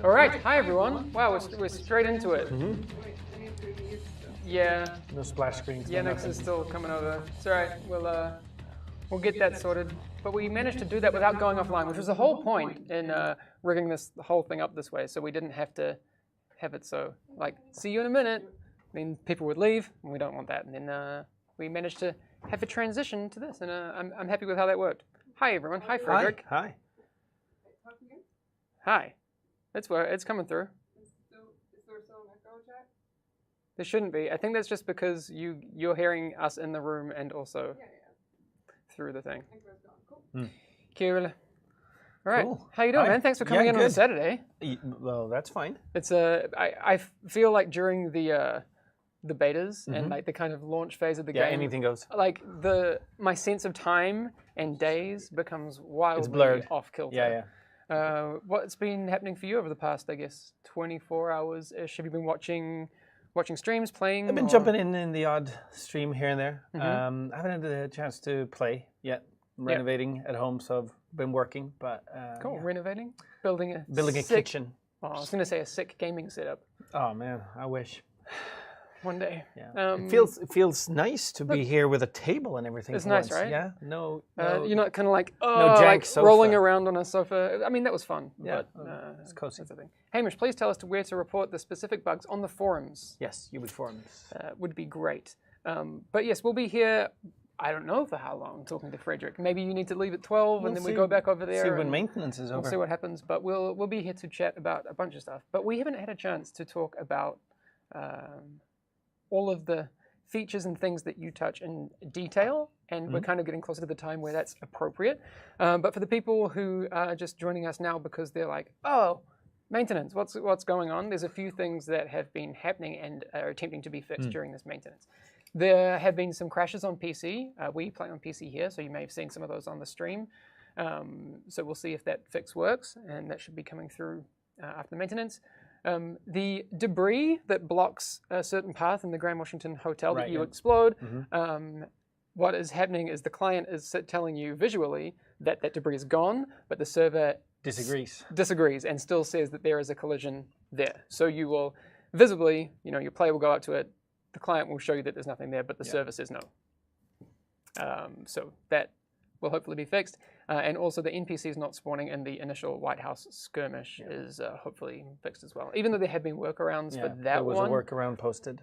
All right, hi everyone. Wow, we're straight into it. Yeah. No splash screens. Yannick's is still coming over. It's all right. We'll get that sorted. But we managed to do that without going offline, which was the whole point in rigging the whole thing up this way, so we didn't have to have it so like, see you in a minute. I mean, people would leave, and we don't want that. And then we managed to have a transition to this, and I'm happy with how that worked. Hi everyone. Hi Frederick. Hi. Hi. It's coming through. Is there still an echo chat? There shouldn't be. I think that's just because you're hearing us in the room and also through the thing. I think that's gone. Cool. Cool. All right. Cool. How you doing, Hi. man? Thanks for coming Yeah, in on a good. Saturday. Well, that's fine. It's I feel like during the betas and like the kind of launch phase of the Yeah, game, anything goes. like my sense of time and days becomes wildly blurred. off kilter. Yeah. What's been happening for you over the past, I guess, 24 hours-ish? Have you been watching streams, playing? I've been or- jumping in the odd stream here and there. I haven't had the chance to play yet. I'm renovating at home, so I've been working. But Cool, yeah. renovating, building a sick, kitchen. Oh, I was going to say a sick gaming setup Oh man, I wish. one day. Yeah. It feels nice to be here with a table and everything. It's for nice, once. right? Yeah. No. You're not kind of like jank like sofa. rolling around on a sofa. I mean, that was fun. Yeah, but, it's cozy. That's the thing. Hamish, please tell us where to report the specific bugs on the forums. Yes, you would forums. Would be great. But yes, we'll be here. I don't know for how long talking to Frederick. Maybe you need to leave at 12 and then we go back over there. See when and maintenance is over. We'll see what happens. But we'll be here to chat about a bunch of stuff. But we haven't had a chance to talk about all of the features and things that you touch in detail, and we're kind of getting closer to the time where that's appropriate. But for the people who are just joining us now because they're like, oh, maintenance, what's going on? There's a few things that have been happening and are attempting to be fixed during this maintenance. There have been some crashes on PC. We play on PC here, so you may have seen some of those on the stream. So we'll see if that fix works, and that should be coming through after the maintenance. The debris that blocks a certain path in the Grand Washington Hotel that you explode, what is happening is the client is telling you visually that that debris is gone, but the server disagrees and still says that there is a collision there. So you will visibly, your player will go up to it, the client will show you that there's nothing there, but the server says no. So that will hopefully be fixed. And also the NPCs not spawning in the initial White House skirmish is hopefully fixed as well. Even though there have been workarounds for that there was one. a workaround posted,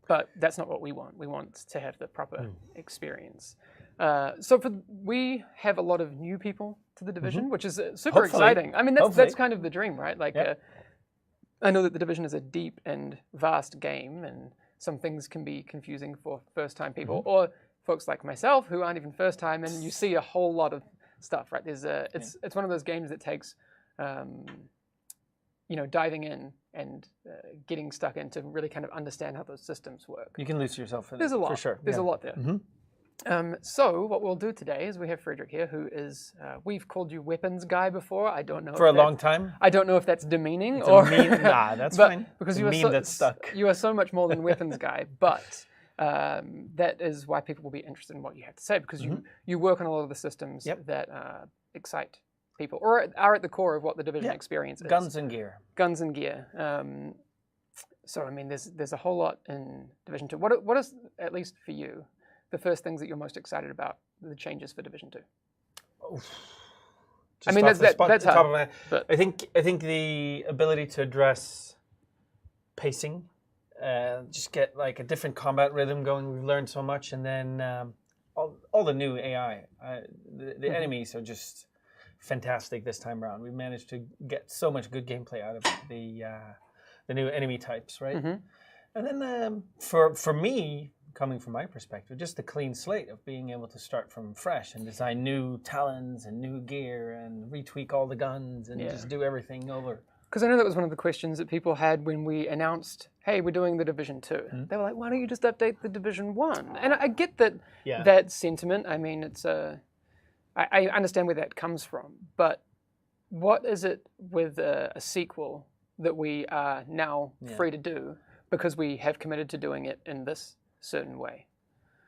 But that's not what we want. We want to have the proper experience. So we have a lot of new people to the division, which is super Hopefully. exciting. I mean, that's kind of the dream, right? Like, I know that the division is a deep and vast game, and some things can be confusing for first-time people, or folks like myself who aren't even first-time, and you see a whole lot of stuff, right? It's one of those games that takes, diving in and getting stuck in to really kind of understand how those systems work. you can lose yourself in There's it, a lot. for sure. There's a lot there. So what we'll do today is we have Frederick here, who is we've called you weapons guy before. I don't know For if a long time. I don't know if that's demeaning It's or a meme. Nah, that's but fine. because It's you a are meme so, that's stuck. You are so much more than weapons guy, but that is why people will be interested in what you have to say, because you work on a lot of the systems that excite people or are at the core of what the division experience is. Guns and gear. Guns and gear. So I mean, there's a whole lot in Division 2. What is, at least for you, the first things that you're most excited about the changes for Division 2? I mean, that's hard. But I think the ability to address pacing, just get like a different combat rhythm going. We've learned so much, and then all the new AI. The enemies are just fantastic this time around. We've managed to get so much good gameplay out of the new enemy types, right? And then for me, coming from my perspective, just the clean slate of being able to start from fresh and design new talons and new gear and retweak all the guns and just do everything over. because I know that was one of the questions that people had when we announced, hey, we're doing the Division 2. They were like, why don't you just update the Division 1? And I get that that sentiment. I mean, it's I understand where that comes from, but what is it with a sequel that we are now free to do because we have committed to doing it in this certain way?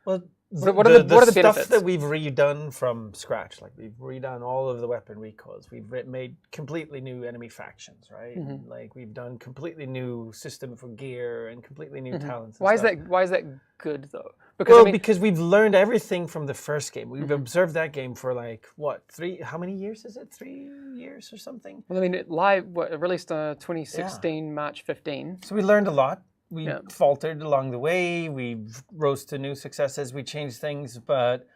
Well, What are the stuff benefits? that we've redone from scratch? Like we've redone all of the weapon recoils. We've made completely new enemy factions, right? Mm-hmm. Like we've done completely new system for gear and completely new talents. And Why stuff. is that good though? Well, I mean, because we've learned everything from the first game. We've Mm-hmm. observed that game for like what, how many years is it? 3 years or something? well, I mean, it released 2016 March 15. So we learned a lot. We Yeah. faltered along the way. We rose to new successes. We changed things, but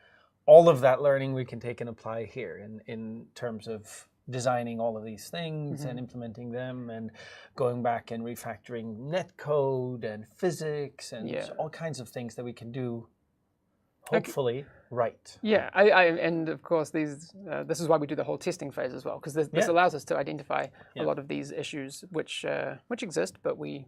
all of that learning we can take and apply here in terms of designing all of these things and implementing them and going back and refactoring netcode and physics and all kinds of things that we can do hopefully right. Yeah, and of course this is why we do the whole testing phase as well, because this allows us to identify a lot of these issues which exist, but we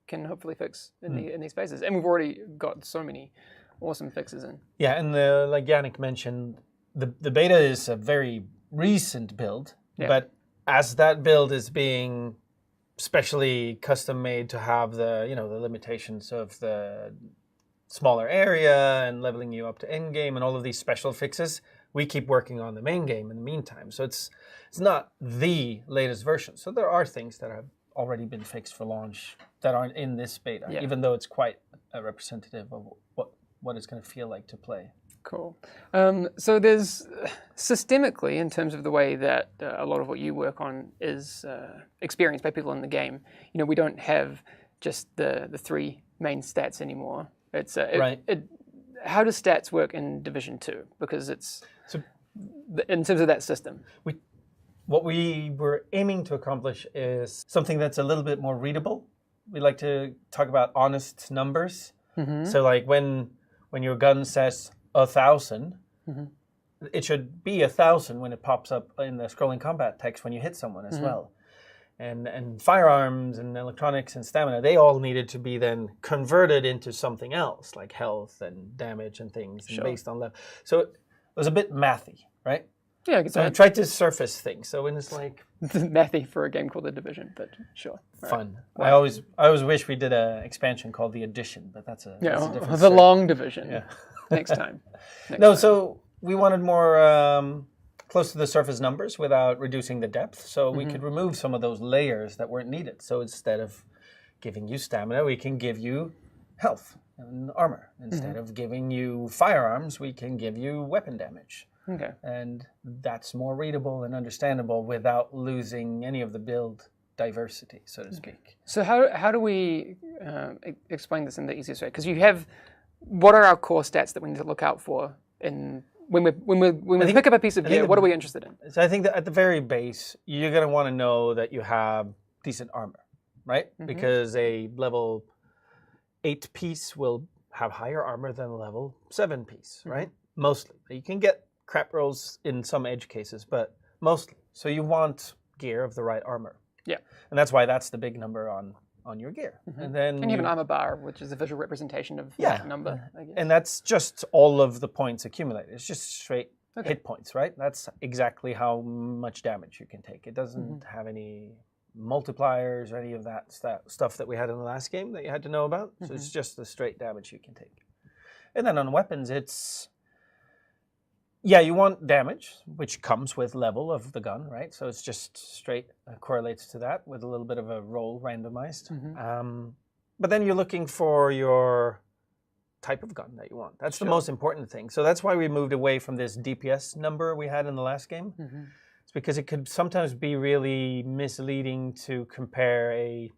can hopefully fix in these phases. And we've already got so many awesome fixes in. Yeah, and like Yannick mentioned, the beta is a very recent build, but as that build is being specially custom made to have the limitations of the smaller area and leveling you up to end game and all of these special fixes, we keep working on the main game in the meantime. So it's not the latest version. So there are things that have already been fixed for launch that aren't in this beta, even though it's quite a representative of what it's going to feel like to play. Cool. So there's systemically, in terms of the way that a lot of what you work on is experienced by people in the game. We don't have just the three main stats anymore. It's how does stats work in Division 2? Because it's in terms of that system. What we were aiming to accomplish is something that's a little bit more readable. We like to talk about honest numbers. Mm-hmm. So like when your gun says 1,000, it should be 1,000 when it pops up in the scrolling combat text when you hit someone as well. And firearms and electronics and stamina, they all needed to be then converted into something else, like health and damage and things, and based on level. So it was a bit mathy, right? Yeah, so I tried to surface things. So when it's like mathy for a game called The Division, but sure, fun. Right. I always wish we did an expansion called The Addition, but that's a different story. Long Division. Yeah. Next time. So we wanted more close to the surface numbers without reducing the depth, so we could remove some of those layers that weren't needed. So instead of giving you stamina, we can give you health and armor. Instead of giving you firearms, we can give you weapon damage. Okay. And that's more readable and understandable without losing any of the build diversity, so to speak. So how do we explain this in the easiest way? Because you have, what are our core stats that we need to look out for when we pick up a piece of gear? What are we interested in? So I think that at the very base, you're going to want to know that you have decent armor, right? Because a level 8 piece will have higher armor than a level 7 piece, right? Mostly. You can get crap rolls in some edge cases, but mostly. So you want gear of the right armor. Yeah. And that's why that's the big number on your gear. And then you have an armor bar, which is a visual representation of that number, I guess. And that's just all of the points accumulated. It's just straight hit points, right? That's exactly how much damage you can take. It doesn't have any multipliers or any of that stuff that we had in the last game that you had to know about. So it's just the straight damage you can take. And then on weapons, it's you want damage, which comes with level of the gun, right? So it's just straight correlates to that with a little bit of a roll randomized. But then you're looking for your type of gun that you want. That's the most important thing. So that's why we moved away from this DPS number we had in the last game. It's because it could sometimes be really misleading to compare a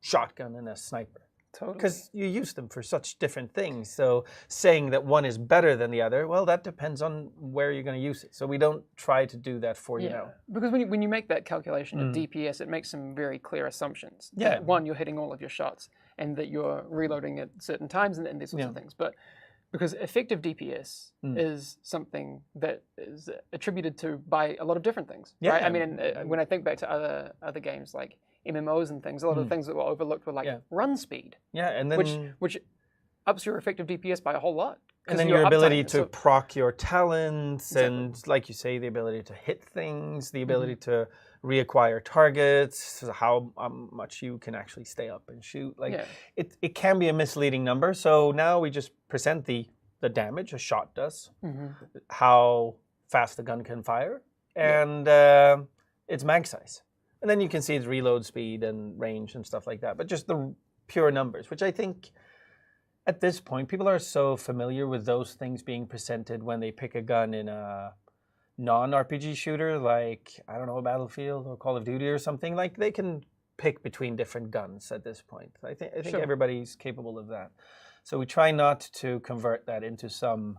shotgun and a sniper. Totally. Because you use them for such different things. So saying that one is better than the other, well, that depends on where you're going to use it. So we don't try to do that for you now. Because when you make that calculation of DPS, it makes some very clear assumptions. Yeah. That, one, you're hitting all of your shots, and that you're reloading at certain times, and these sorts of things. But because effective DPS is something that is attributed to by a lot of different things. Yeah. Right? I mean, when I think back to other games like MMOs and things, a lot of the things that were overlooked were like run speed. Yeah, and then which ups your effective DPS by a whole lot. And then your ability to proc your talents, and like you say, the ability to hit things, the ability to reacquire targets, how much you can actually stay up and shoot. Like it can be a misleading number. So now we just present the the damage a shot does, how fast the gun can fire, and its mag size. And then you can see its reload speed and range and stuff like that. But just the pure numbers, which I think at this point, people are so familiar with those things being presented when they pick a gun in a non-RPG shooter, like, I don't know, Battlefield or Call of Duty or something. Like, they can pick between different guns at this point. I think Sure. everybody's capable of that. So we try not to convert that into some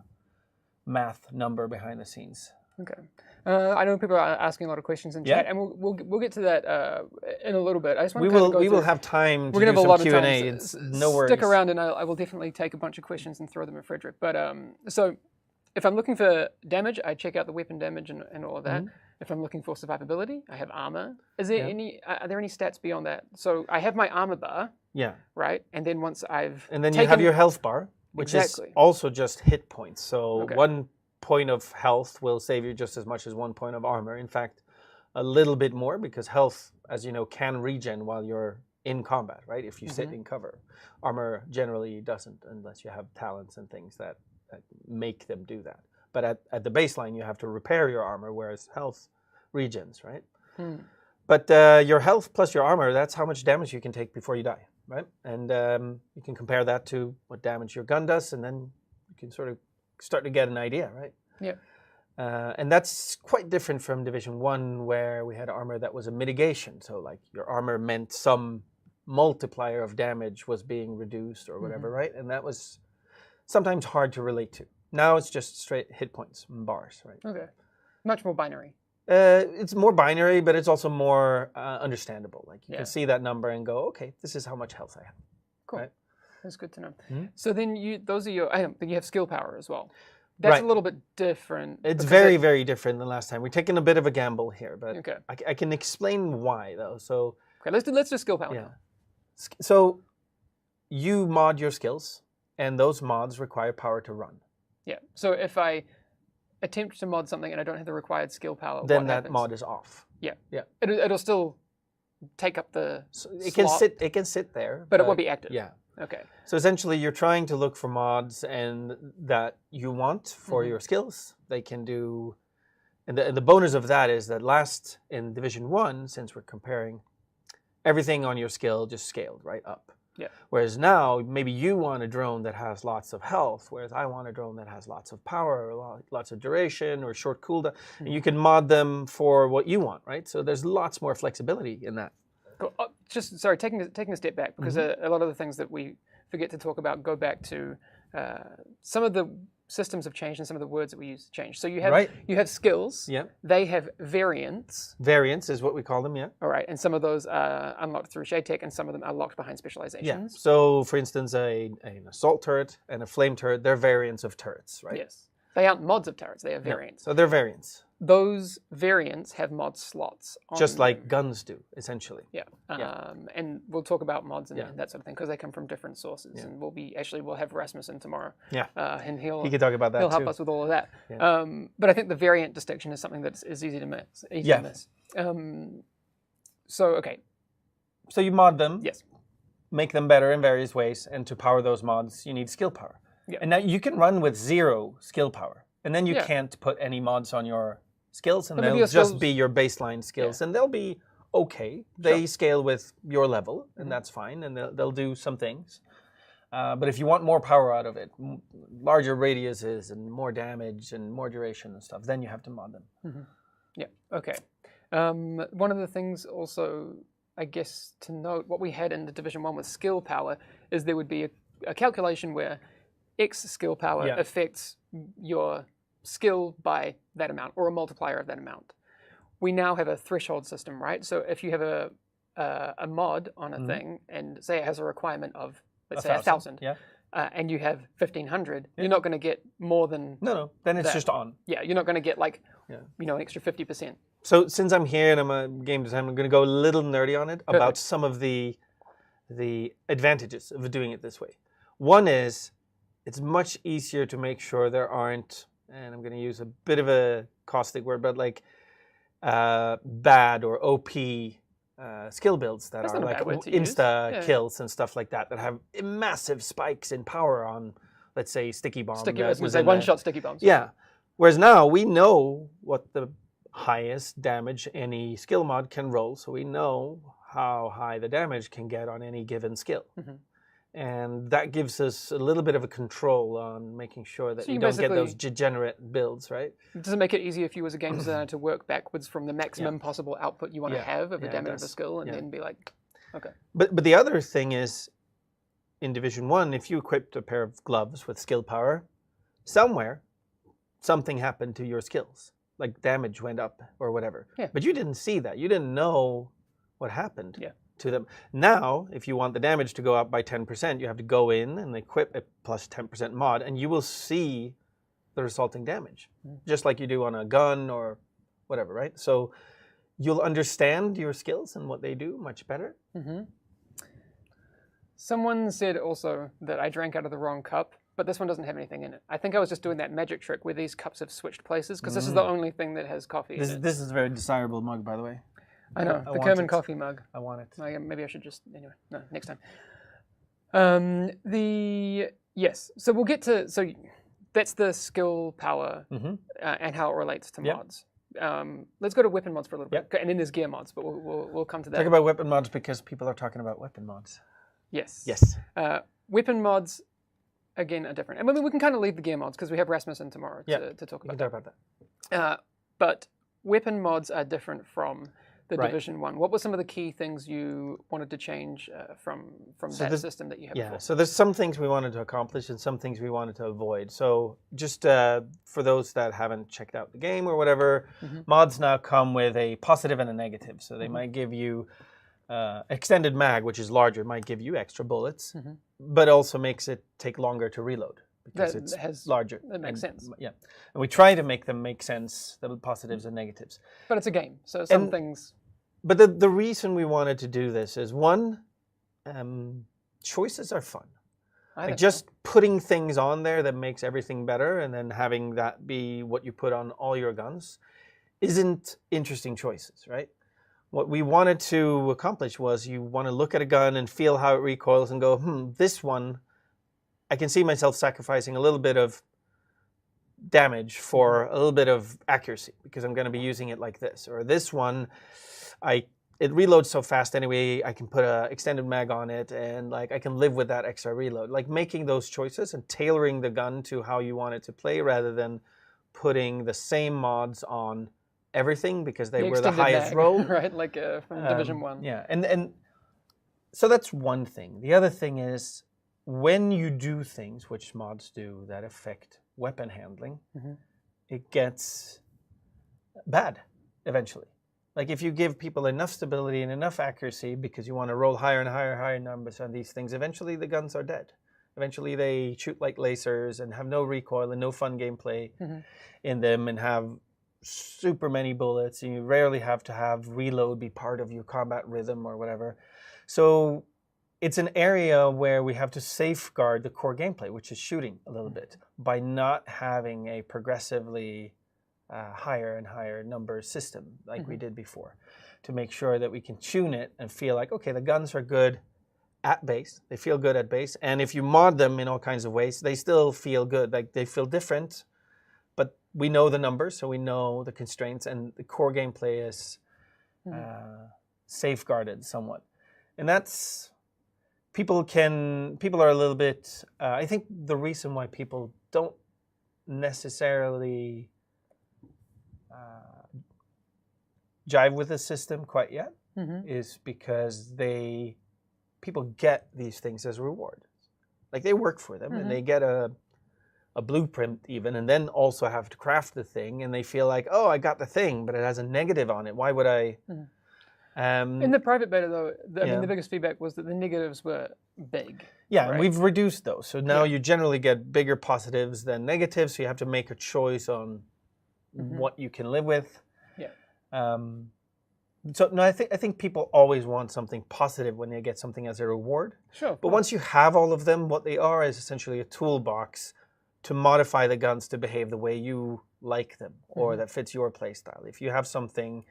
math number behind the scenes. Okay. I know people are asking a lot of questions in chat, and we'll get to that in a little bit. I just want to we will have time to We're gonna do have a lot some of Q&A. time. It's no worries. Stick around, and I will definitely take a bunch of questions and throw them at Frederick. But so, if I'm looking for damage, I check out the weapon damage and all of that. If I'm looking for survivability, I have armor. Is there are there any stats beyond that? So I have my armor bar. Yeah. Right, and then once and then you have your health bar, which is also just hit points. So 1 point of health will save you just as much as 1 point of armor. In fact, a little bit more, because health, as you know, can regen while you're in combat, right? If you sit in cover. Armor generally doesn't, unless you have talents and things that make them do that. But at the baseline, you have to repair your armor, whereas health regens, right? But your health plus your armor, that's how much damage you can take before you die, right? And you can compare that to what damage your gun does, and then you can sort of start to get an idea, right? Yeah. And that's quite different from Division 1, where we had armor that was a mitigation. So like your armor meant some multiplier of damage was being reduced or whatever, right? And that was sometimes hard to relate to. Now it's just straight hit points and bars, right? Okay. Much more binary. It's more binary, but it's also more understandable. Like you can see that number and go, okay, this is how much health I have. Cool. Right? That's good to know. So then you have skill power as well. That's a little bit different. It's very, very different than last time. We're taking a bit of a gamble here, but I can explain why though. So let's do skill power. Yeah. So you mod your skills, and those mods require power to run. Yeah. So if I attempt to mod something and I don't have the required skill power, then that mod is off. Yeah. Yeah. It'll still take up the it can slot, it can sit there, but it won't be active. Yeah. Okay. So essentially, you're trying to look for mods and that you want for your skills. They can do, and the bonus of that is that in Division 1, since we're comparing, everything on your skill just scaled right up. Yeah. Whereas now, maybe you want a drone that has lots of health, whereas I want a drone that has lots of power, or lots of duration, or short cooldown. And you can mod them for what you want, right? So there's lots more flexibility in that. Cool. Taking a step back, because a lot of the things that we forget to talk about go back to some of the systems have changed and some of the words that we use changed. So you have skills. Yeah. They have variants. Variants is what we call them. Yeah. All right, and some of those are unlocked through ShadeTech, and some of them are locked behind Specializations. Yeah. So, for instance, an assault turret and a flame turret, they're variants of turrets, right? Yes. They aren't mods of turrets; they are variants. So they're variants. Those variants have mod slots on just like guns do, essentially. Yeah. And we'll talk about mods and that sort of thing, because they come from different sources. And we'll have Rasmussen tomorrow. Yeah. And he can talk about that He'll too. help us with all of that. Yeah. But I think the variant distinction is something that is easy to miss. So you mod them. Yes. Make them better in various ways, and to power those mods, you need skill power. Yeah. And now you can run with 0 skill power, and then you can't put any mods on your skills, and they'll just be your baseline skills, and they'll be okay. They scale with your level, and that's fine, and they'll do some things. But if you want more power out of it, larger radiuses and more damage and more duration and stuff, then you have to mod them. Yeah, okay. One of the things also, I guess, to note, what we had in the Division 1 with skill power is there would be a calculation where X skill power affects your skill by that amount, or a multiplier of that amount. We now have a threshold system, right? So if you have a mod on a thing, and say it has a requirement of, let's say 1,000, and you have 1,500, you're not going to get more than then it's just on. Yeah, you're not going to get like an extra 50%. So since I'm here and I'm a game designer, I'm going to go a little nerdy on it about some of the advantages of doing it this way. One is, it's much easier to make sure there aren't, and I'm going to use a bit of a caustic word, but like bad or OP skill builds that are like insta kills and stuff like that have massive spikes in power on, let's say, sticky bomb. Sticky, that I was going to was say in the- one-shot sticky bombs. Yeah. Whereas now we know what the highest damage any skill mod can roll, so we know how high the damage can get on any given skill. And that gives us a little bit of a control on making sure that So we you don't get those basically- degenerate builds, right? Does it make it easier for you as a game designer to work backwards from the maximum possible output you want to Yeah. have of the Yeah, it damage of a does. skill and Yeah. then be like, okay. But the other thing is, in Division 1, if you equipped a pair of gloves with skill power, somewhere something happened to your skills, like damage went up or whatever. Yeah. But you didn't see that. You didn't know what happened Yeah. to them. Now, if you want the damage to go up by 10%, you have to go in and equip a plus 10% mod, and you will see the resulting damage, just like you do on a gun or whatever, right? So you'll understand your skills and what they do much better. Someone said also that I drank out of the wrong cup, but this one doesn't have anything in it. I think I was just doing that magic trick where these cups have switched places, because this is the only thing that has coffee in it. This is a very desirable mug, by the way. I know, I the want Kerman it. coffee mug. I want it. Maybe I should just, anyway, no, next time. Yes, so we'll get to, so that's the skill power and how it relates to Yep. mods. Let's go to weapon mods for a little Yep. bit, and then there's gear mods, but we'll come to that. Talk about weapon mods because people are talking about weapon mods. Yes. Yes. Weapon mods, again, are different. And we can kind of leave the gear mods because we have Rasmussen tomorrow to talk We can about talk that. about that. But weapon mods are different from the Right. Division 1. What were some of the key things you wanted to change from that system that you had Yeah, before? so there's some things we wanted to accomplish and some things we wanted to avoid. So just for those that haven't checked out the game or whatever, mods now come with a positive and a negative. So they might give you extended mag, which is larger, might give you extra bullets, but also makes it take longer to reload because That it's has- larger. that makes And, sense. Yeah, and we try to make them make sense, the positives and negatives. But it's a game, so some And- things... But the reason we wanted to do this is, one, choices are fun. I Like think just putting things on there that makes everything better and then having that be what you put on all your guns isn't interesting choices, right? What we wanted to accomplish was you want to look at a gun and feel how it recoils and go, this one, I can see myself sacrificing a little bit of damage for a little bit of accuracy because I'm going to be using it like this. Or this one, it reloads so fast anyway, I can put a extended mag on it and like I can live with that extra reload. Like making those choices and tailoring the gun to how you want it to play rather than putting the same mods on everything because they were the extended highest mag, roll. right? Like from Division 1. Yeah, and so that's one thing. The other thing is when you do things, which mods do, that affect weapon handling, it gets bad eventually. Like if you give people enough stability and enough accuracy because you want to roll higher and higher numbers on these things, eventually the guns are dead. Eventually they shoot like lasers and have no recoil and no fun gameplay in them and have super many bullets, and you rarely have to have reload be part of your combat rhythm or whatever. So it's an area where we have to safeguard the core gameplay, which is shooting a little bit, by not having a progressively higher and higher number system like we did before, to make sure that we can tune it and feel like, okay, the guns are good at base, they feel good at base, and if you mod them in all kinds of ways, they still feel good, like they feel different, but we know the numbers, so we know the constraints, and the core gameplay is safeguarded somewhat. And that's, people are a little bit, I think the reason why people don't necessarily jive with the system quite yet is because people get these things as reward. Like they work for them and they get a blueprint even, and then also have to craft the thing, and they feel like, oh, I got the thing, but it has a negative on it. Why would I? In the private beta, though, I mean, the biggest feedback was that the negatives were big. Yeah, right? and we've reduced those. So now you generally get bigger positives than negatives, so you have to make a choice on what you can live with. Yeah. So no, I think people always want something positive when they get something as a reward. Sure. But once you have all of them, what they are is essentially a toolbox to modify the guns to behave the way you like them or that fits your play style. If you have something,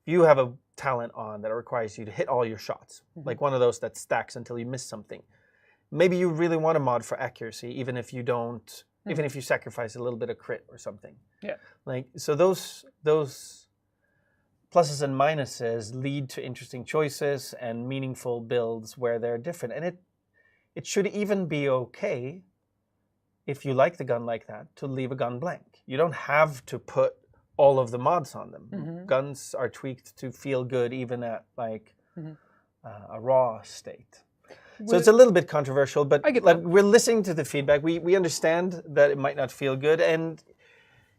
you have a talent on that requires you to hit all your shots, like one of those that stacks until you miss something. maybe you really want a mod for accuracy, even if you don't, even if you sacrifice a little bit of crit or something. Yeah. Like, so those pluses and minuses lead to interesting choices and meaningful builds where they're different. And it should even be okay, if you like the gun like that, to leave a gun blank. You don't have to put all of the mods on them. Guns are tweaked to feel good even at like a raw state. So it's a little bit controversial, but like, we're listening to the feedback. We understand that it might not feel good, and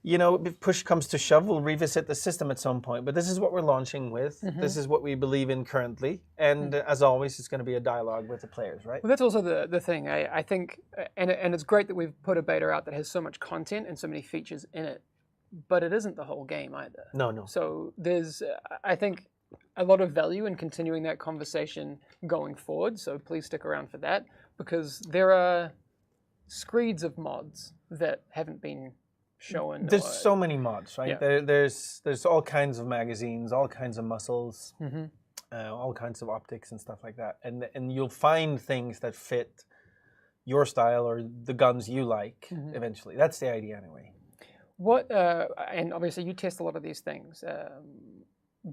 you know, if push comes to shove, we'll revisit the system at some point. But this is what we're launching with. This is what we believe in currently, and as always, it's going to be a dialogue with the players, right? Well, that's also the thing. I think, and it's great that we've put a beta out that has so much content and so many features in it, but it isn't the whole game either. No. So there's, I think, a lot of value in continuing that conversation going forward. So please stick around for that, because there are screeds of mods that haven't been shown. There's so many mods, right? Yeah. There's all kinds of magazines, all kinds of muscles, all kinds of optics and stuff like that, and you'll find things that fit your style or the guns you like eventually. That's the idea anyway. What and obviously you test a lot of these things.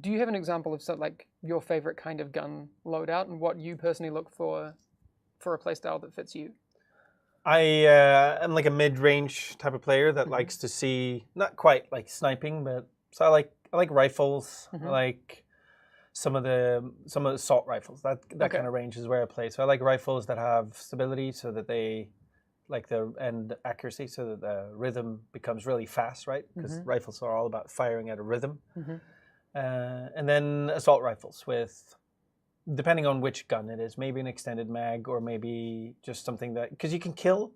Do you have an example of like your favorite kind of gun loadout and what you personally look for a playstyle that fits you? I am like a mid-range type of player that likes to see, not quite like sniping, but so I like rifles. I like some of the assault rifles. That kind of range is where I play. So I like rifles that have stability, so that they and accuracy, so that the rhythm becomes really fast, right? Because rifles are all about firing at a rhythm. And then assault rifles with, depending on which gun it is, maybe an extended mag, or maybe just something that, because you can kill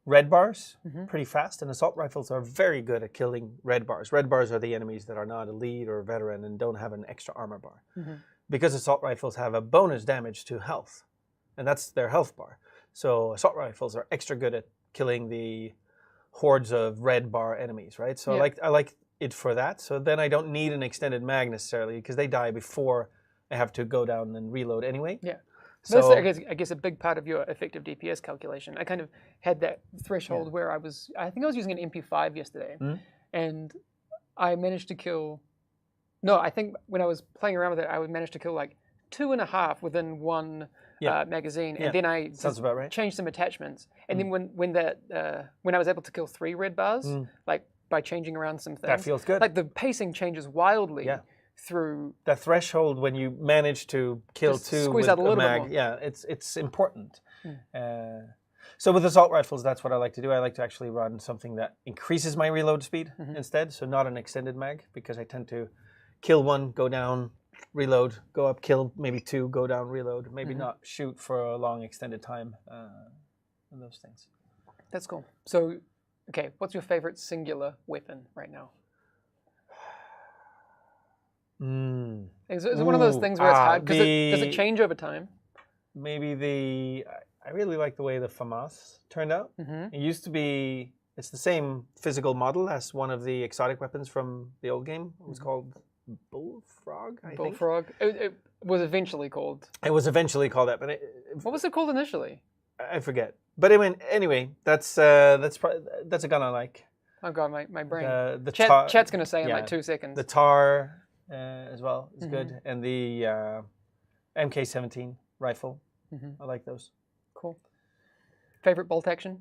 red bars pretty fast, and assault rifles are very good at killing red bars. Red bars are the enemies that are not elite or veteran and don't have an extra armor bar. Because assault rifles have a bonus damage to health, and that's their health bar. So assault rifles are extra good at killing the hordes of red bar enemies, right? So I like it for that. So then I don't need an extended mag necessarily, because they die before I have to go down and reload anyway. Yeah. So that's, I guess a big part of your effective DPS calculation. I kind of had that threshold where I think I was using an MP5 yesterday, and I managed to kill, I think when I was playing around with it, I would manage to kill like 2.5 within one magazine, and then I sounds about right. Changed some attachments, and then when I was able to kill 3 red bars, like by changing around some things, that feels good. Like the pacing changes wildly through the threshold when you manage to kill 2 squeeze with out a little mag. bit more. Yeah, it's important. So with assault rifles, that's what I like to do. I like to actually run something that increases my reload speed instead, so not an extended mag, because I tend to kill 1, go down, reload, go up, kill maybe 2, go down, reload, maybe not shoot for a long extended time, and those things. That's cool. So, okay, what's your favorite singular weapon right now? Is it one of those things where it's hard? Because does it change over time? Maybe I really like the way the FAMAS turned out. It used to be, it's the same physical model as one of the exotic weapons from the old game. It was called Bullfrog, I think. Bullfrog. It was eventually called. It was eventually called that, but what was it called initially? I forget. But anyway, that's a gun I like. Oh god, my brain. The chat's gonna say in like 2 seconds. The TAR as well is good, and the MK17 rifle. I like those. Cool. Favorite bolt action?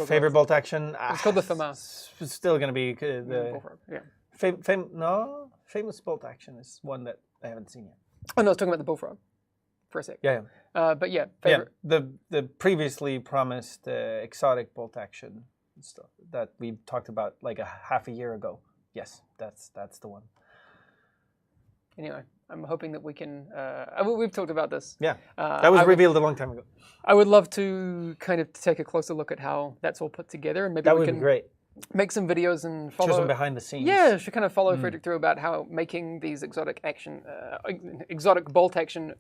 Favorite bolt action? It's called the FAMAS. It's still gonna be the Bullfrog. Yeah. Famous bolt action is one that I haven't seen yet. Oh no, I was talking about the Bullfrog for a sec. Yeah. But yeah, favorite. Yeah, the previously promised exotic bolt action stuff that we talked about like a half a year ago. Yes, that's the one. Anyway, I'm hoping that we can. We've talked about this. Yeah, that was revealed a long time ago. I would love to kind of take a closer look at how that's all put together, and maybe that we would can be great. Make some videos and follow. Show some behind the scenes. Yeah, should kind of follow Frederick through about how making these exotic bolt action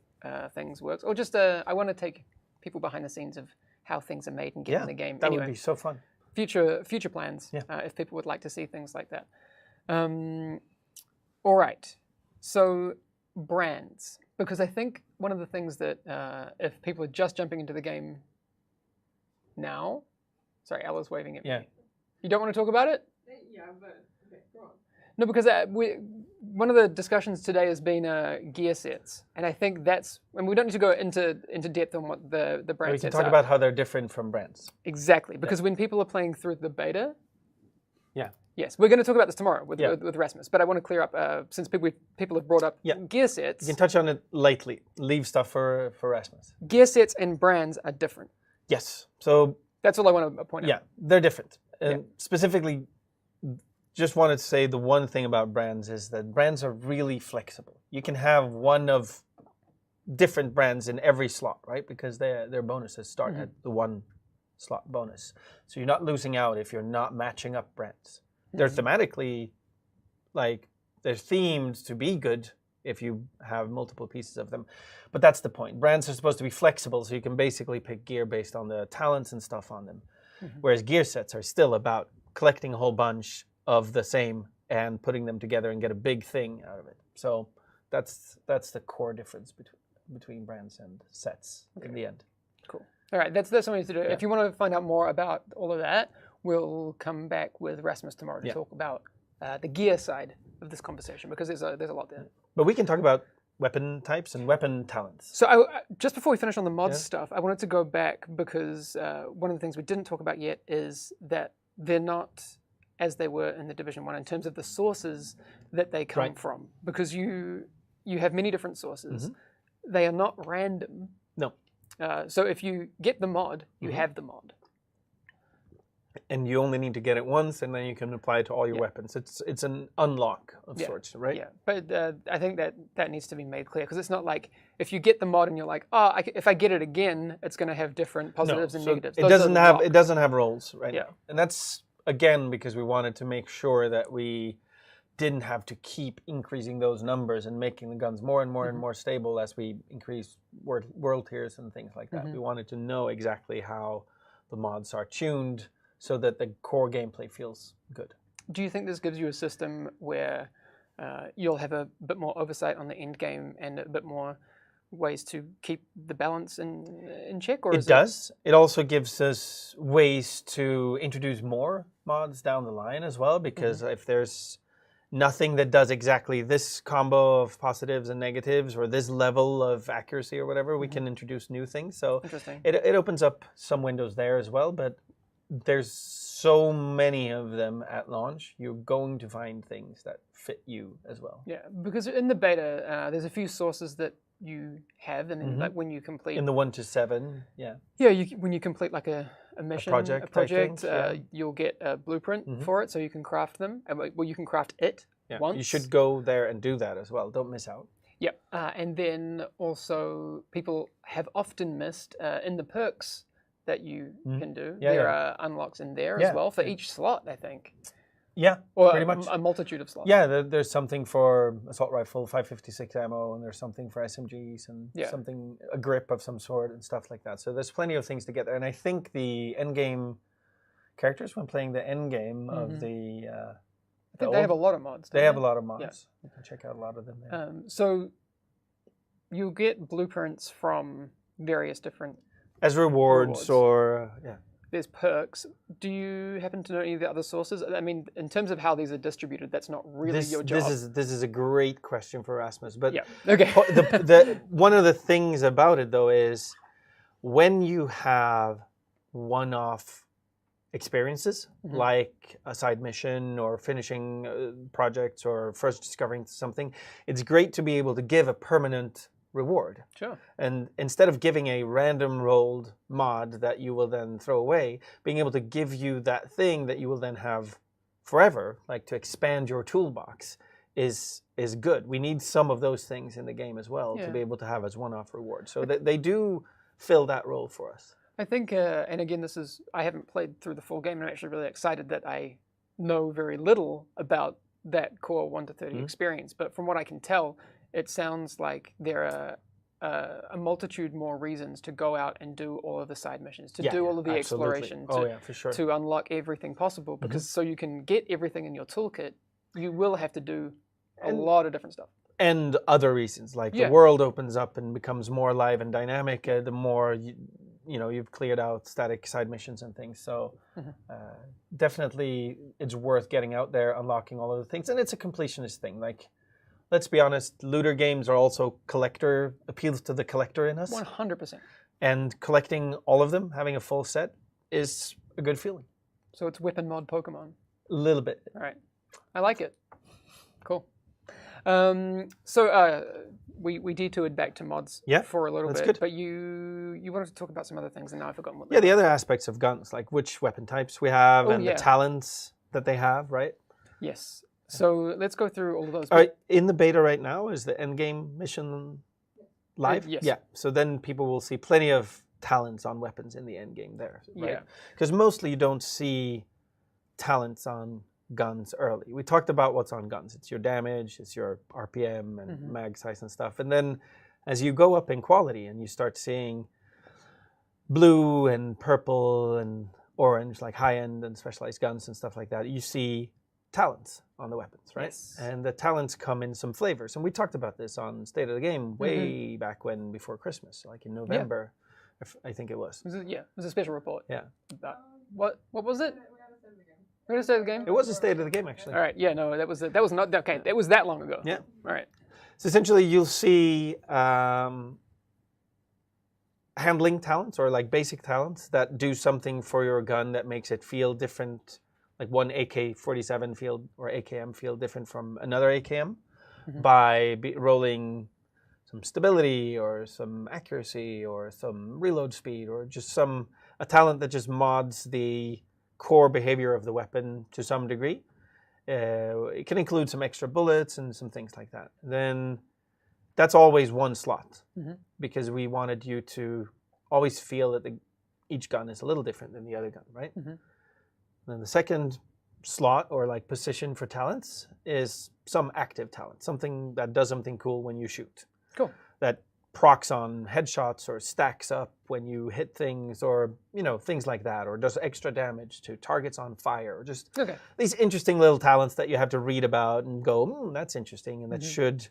things works, or just I want to take people behind the scenes of how things are made and get in the game. That would be so fun. Future plans, if people would like to see things like that. All right, so brands. because I think one of the things that if people are just jumping into the game now, sorry, Ella's waving at me. You don't want to talk about it? Yeah, but okay, go on. No, because one of the discussions today has been gear sets, and I think and we don't need to go into depth on what the brand sets are. We can talk about how they're different from brands. Exactly, because when people are playing through the beta, yeah. Yes, we're going to talk about this tomorrow with Rasmus, but I want to clear up, since people have brought up gear sets. You can touch on it lightly, leave stuff for Rasmus. Gear sets and brands are different. Yes, so... That's all I want to point out. Yeah, they're different. Specifically, just wanted to say the one thing about brands is that brands are really flexible. You can have one of different brands in every slot, right? Because their bonuses start at the one slot bonus. So you're not losing out if you're not matching up brands. They're thematically, like, they're themed to be good if you have multiple pieces of them. But that's the point. Brands are supposed to be flexible, so you can basically pick gear based on the talents and stuff on them. Whereas gear sets are still about collecting a whole bunch of the same and putting them together and get a big thing out of it. So that's the core difference between brands and sets in the end. Cool. All right, that's something to do. If you want to find out more about all of that, we'll come back with Rasmus tomorrow to talk about the gear side of this conversation, because there's a lot there. But we can talk about weapon types and weapon talents. So just before we finish on the mods stuff, I wanted to go back because one of the things we didn't talk about yet is that they're not as they were in the Division 1 in terms of the sources that they come from. Because you have many different sources. They are not random. No. So if you get the mod, you have the mod. And you only need to get it once, and then you can apply it to all your weapons. It's an unlock of sorts, right? Yeah, but I think that needs to be made clear, because it's not like if you get the mod and you're like, if I get it again, it's going to have different positives and negatives. It doesn't have roles, right? Yeah, and that's again because we wanted to make sure that we didn't have to keep increasing those numbers and making the guns more and more and more stable as we increase world tiers and things like that. We wanted to know exactly how the mods are tuned, so that the core gameplay feels good. Do you think this gives you a system where you'll have a bit more oversight on the end game and a bit more ways to keep the balance in check? Or it does. It also gives us ways to introduce more mods down the line as well, because if there's nothing that does exactly this combo of positives and negatives or this level of accuracy or whatever, we can introduce new things. So it opens up some windows there as well, but there's so many of them at launch, you're going to find things that fit you as well. Yeah, because in the beta, there's a few sources that you have, and then like when you complete... In the 1 to 7, yeah. Yeah, when you complete like a mission, a project you'll get a blueprint for it, so you can craft them. Well, you can craft it once. You should go there and do that as well. Don't miss out. Yep, and then also people have often missed in the perks that you can do. There are unlocks in there as well for each slot, I think. Yeah, or pretty much. A multitude of slots. Yeah, there's something for assault rifle, 556 ammo, and there's something for SMGs and something, a grip of some sort and stuff like that. So there's plenty of things to get there. And I think the endgame characters, when playing the endgame of the... I think they have a lot of mods. They have a lot of mods. Yeah. You can check out a lot of them there. So you'll get blueprints from various different... As rewards. Or, There's perks. Do you happen to know any of the other sources? I mean, in terms of how these are distributed, that's not really your job. This is a great question for Rasmus. But okay. One of the things about it, though, is when you have one-off experiences, like a side mission or finishing projects or first discovering something, it's great to be able to give a permanent reward. Sure. And instead of giving a random rolled mod that you will then throw away, being able to give you that thing that you will then have forever, like to expand your toolbox, is good. We need some of those things in the game as well to be able to have as one-off reward. So they do fill that role for us. I think, and again, I haven't played through the full game, and I'm actually really excited that I know very little about that core 1 to 30 experience. But from what I can tell, it sounds like there are a multitude more reasons to go out and do all of the side missions, to do all of the exploration, to unlock everything possible. Because so you can get everything in your toolkit, you will have to do a lot of different stuff. and other reasons, like Yeah. the world opens up and becomes more alive and dynamic, the more you've cleared out static side missions and things. So definitely it's worth getting out there, unlocking all of the things. And it's a completionist thing. Like, let's be honest, looter games are also appeals to the collector in us. 100%. And collecting all of them, having a full set, is a good feeling. So it's weapon mod Pokemon. A little bit. All right. I like it. Cool. We detoured back to mods for a little that's bit, good. but you wanted to talk about some other things, and now I've forgotten what they Yeah, the other aspects of guns, like which weapon types we have and yeah. the talents that they have, right? Yes. So let's go through all of those. All right, in the beta right now, is the endgame mission live? Yes. Yeah, so then people will see plenty of talents on weapons in the endgame there, right? Yeah. Because mostly you don't see talents on guns early. We talked about what's on guns. It's your damage, it's your RPM and mag size and stuff. And then as you go up in quality and you start seeing blue and purple and orange, like high-end and specialized guns and stuff like that, you see talents on the weapons, right? Yes. And the talents come in some flavors. And we talked about this on State of the Game way back when, before Christmas, like in November, I think it was. It was a special report. Yeah. What was it? We're gonna say the game. It was a State of the Game, actually. All right. Yeah. No, that was not okay. That was that long ago. Yeah. All right. So essentially, you'll see handling talents or like basic talents that do something for your gun that makes it feel different. Like one AK-47 field or AKM feel different from another AKM by rolling some stability or some accuracy or some reload speed or just a talent that just mods the core behavior of the weapon to some degree. It can include some extra bullets and some things like that. Then that's always one slot because we wanted you to always feel that each gun is a little different than the other gun, right? Then the second slot or like position for talents is some active talent, something that does something cool when you shoot. Cool. That procs on headshots or stacks up when you hit things or, things like that, or does extra damage to targets on fire, or just these interesting little talents that you have to read about and go, that's interesting, and that should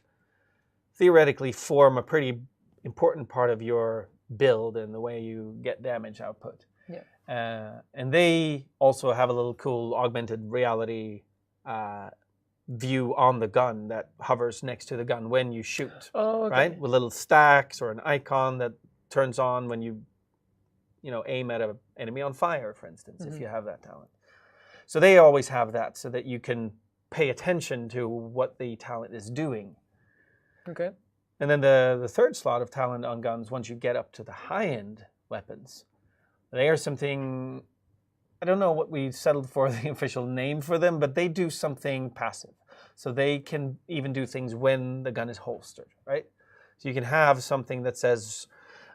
theoretically form a pretty important part of your build and the way you get damage output. Yeah. And they also have a little cool augmented reality view on the gun that hovers next to the gun when you shoot, right? With little stacks or an icon that turns on when you aim at an enemy on fire, for instance, if you have that talent. So they always have that so that you can pay attention to what the talent is doing. Okay. And then the third slot of talent on guns, once you get up to the high-end weapons, they are something, I don't know what we settled for the official name for them, but they do something passive. So they can even do things when the gun is holstered, right? So you can have something that says,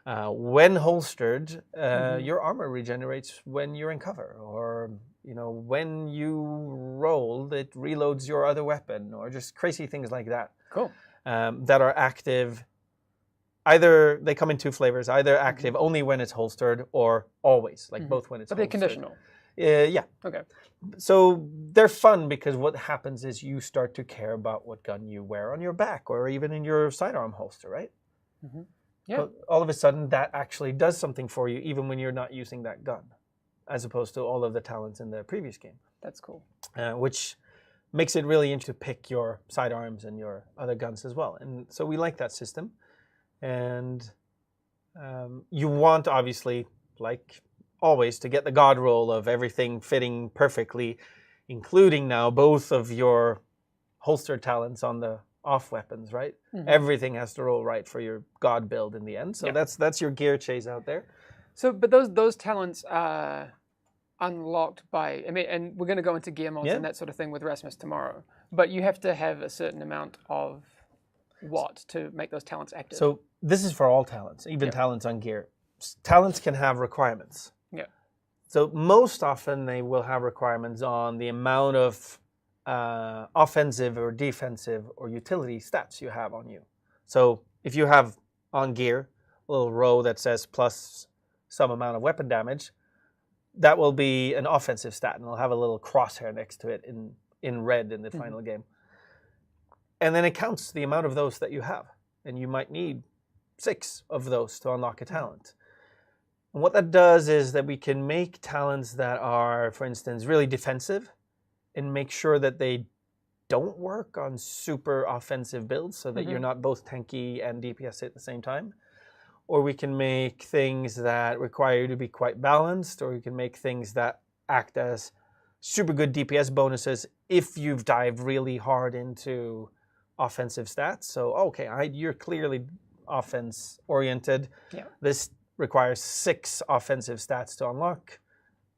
when holstered, your armor regenerates when you're in cover, or when you roll, it reloads your other weapon, or just crazy things like that. Cool. That are active. Either they come in two flavors, either active only when it's holstered, or always, like both when it's holstered. But they're conditional. Yeah. Okay. So they're fun because what happens is you start to care about what gun you wear on your back or even in your sidearm holster, right? Yeah. But all of a sudden, that actually does something for you even when you're not using that gun, as opposed to all of the talents in the previous game. That's cool. Which makes it really interesting to pick your sidearms and your other guns as well. And so we like that system. And you want, obviously, like always, to get the God roll of everything fitting perfectly, including now both of your holster talents on the off weapons, right? Everything has to roll right for your God build in the end. So that's your gear chase out there. So, but those talents are unlocked by, and we're going to go into gear mods and that sort of thing with Rasmus tomorrow. But you have to have a certain amount of what to make those talents active. So this is for all talents, even talents on gear. Talents can have requirements. Yeah. So most often they will have requirements on the amount of offensive or defensive or utility stats you have on you. So if you have on gear a little row that says plus some amount of weapon damage, that will be an offensive stat, and it'll have a little crosshair next to it in red in the final game. And then it counts the amount of those that you have. And you might need 6 of those to unlock a talent. And what that does is that we can make talents that are, for instance, really defensive and make sure that they don't work on super offensive builds so that you're not both tanky and DPS at the same time. Or we can make things that require you to be quite balanced, or we can make things that act as super good DPS bonuses if you've dived really hard into offensive stats. So, okay, you're clearly offense-oriented. Yeah. This requires 6 offensive stats to unlock,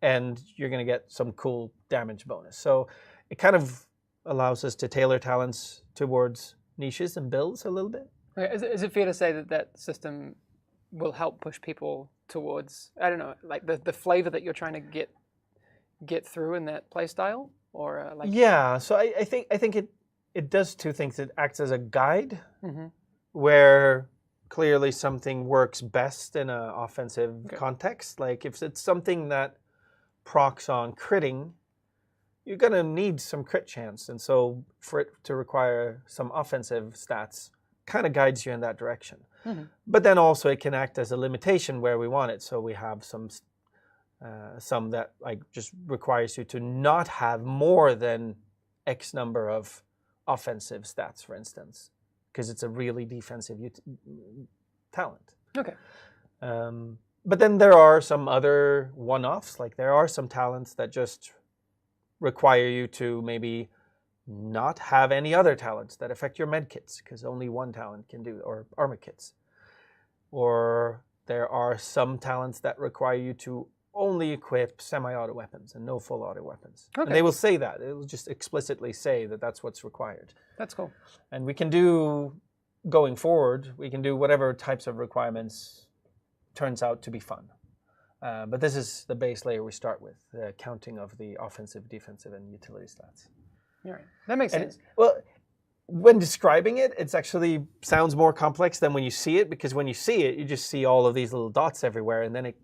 and you're going to get some cool damage bonus. So it kind of allows us to tailor talents towards niches and builds a little bit. Okay, is it fair to say that that system will help push people towards, I don't know, like the flavor that you're trying to get through in that play style? Or like... Yeah, so I think it does 2 things. It acts as a guide where clearly something works best in an offensive context. Like if it's something that procs on critting, you're going to need some crit chance. And so for it to require some offensive stats kind of guides you in that direction. But then also it can act as a limitation where we want it. So we have some that like just requires you to not have more than X number of offensive stats, for instance, because it's a really defensive talent. Okay. But then there are some other one-offs. Like there are some talents that just require you to maybe not have any other talents that affect your med kits, because only one talent can do, or armor kits. Or there are some talents that require you to only equip semi-auto weapons and no full auto weapons. Okay. And they will say that. It will just explicitly say that that's what's required. That's cool. And we can do, going forward, we can do whatever types of requirements turns out to be fun. But this is the base layer we start with, the counting of the offensive, defensive, and utility stats. All right. That makes sense. Well, when describing it, it actually sounds more complex than when you see it, because when you see it, you just see all of these little dots everywhere, and then it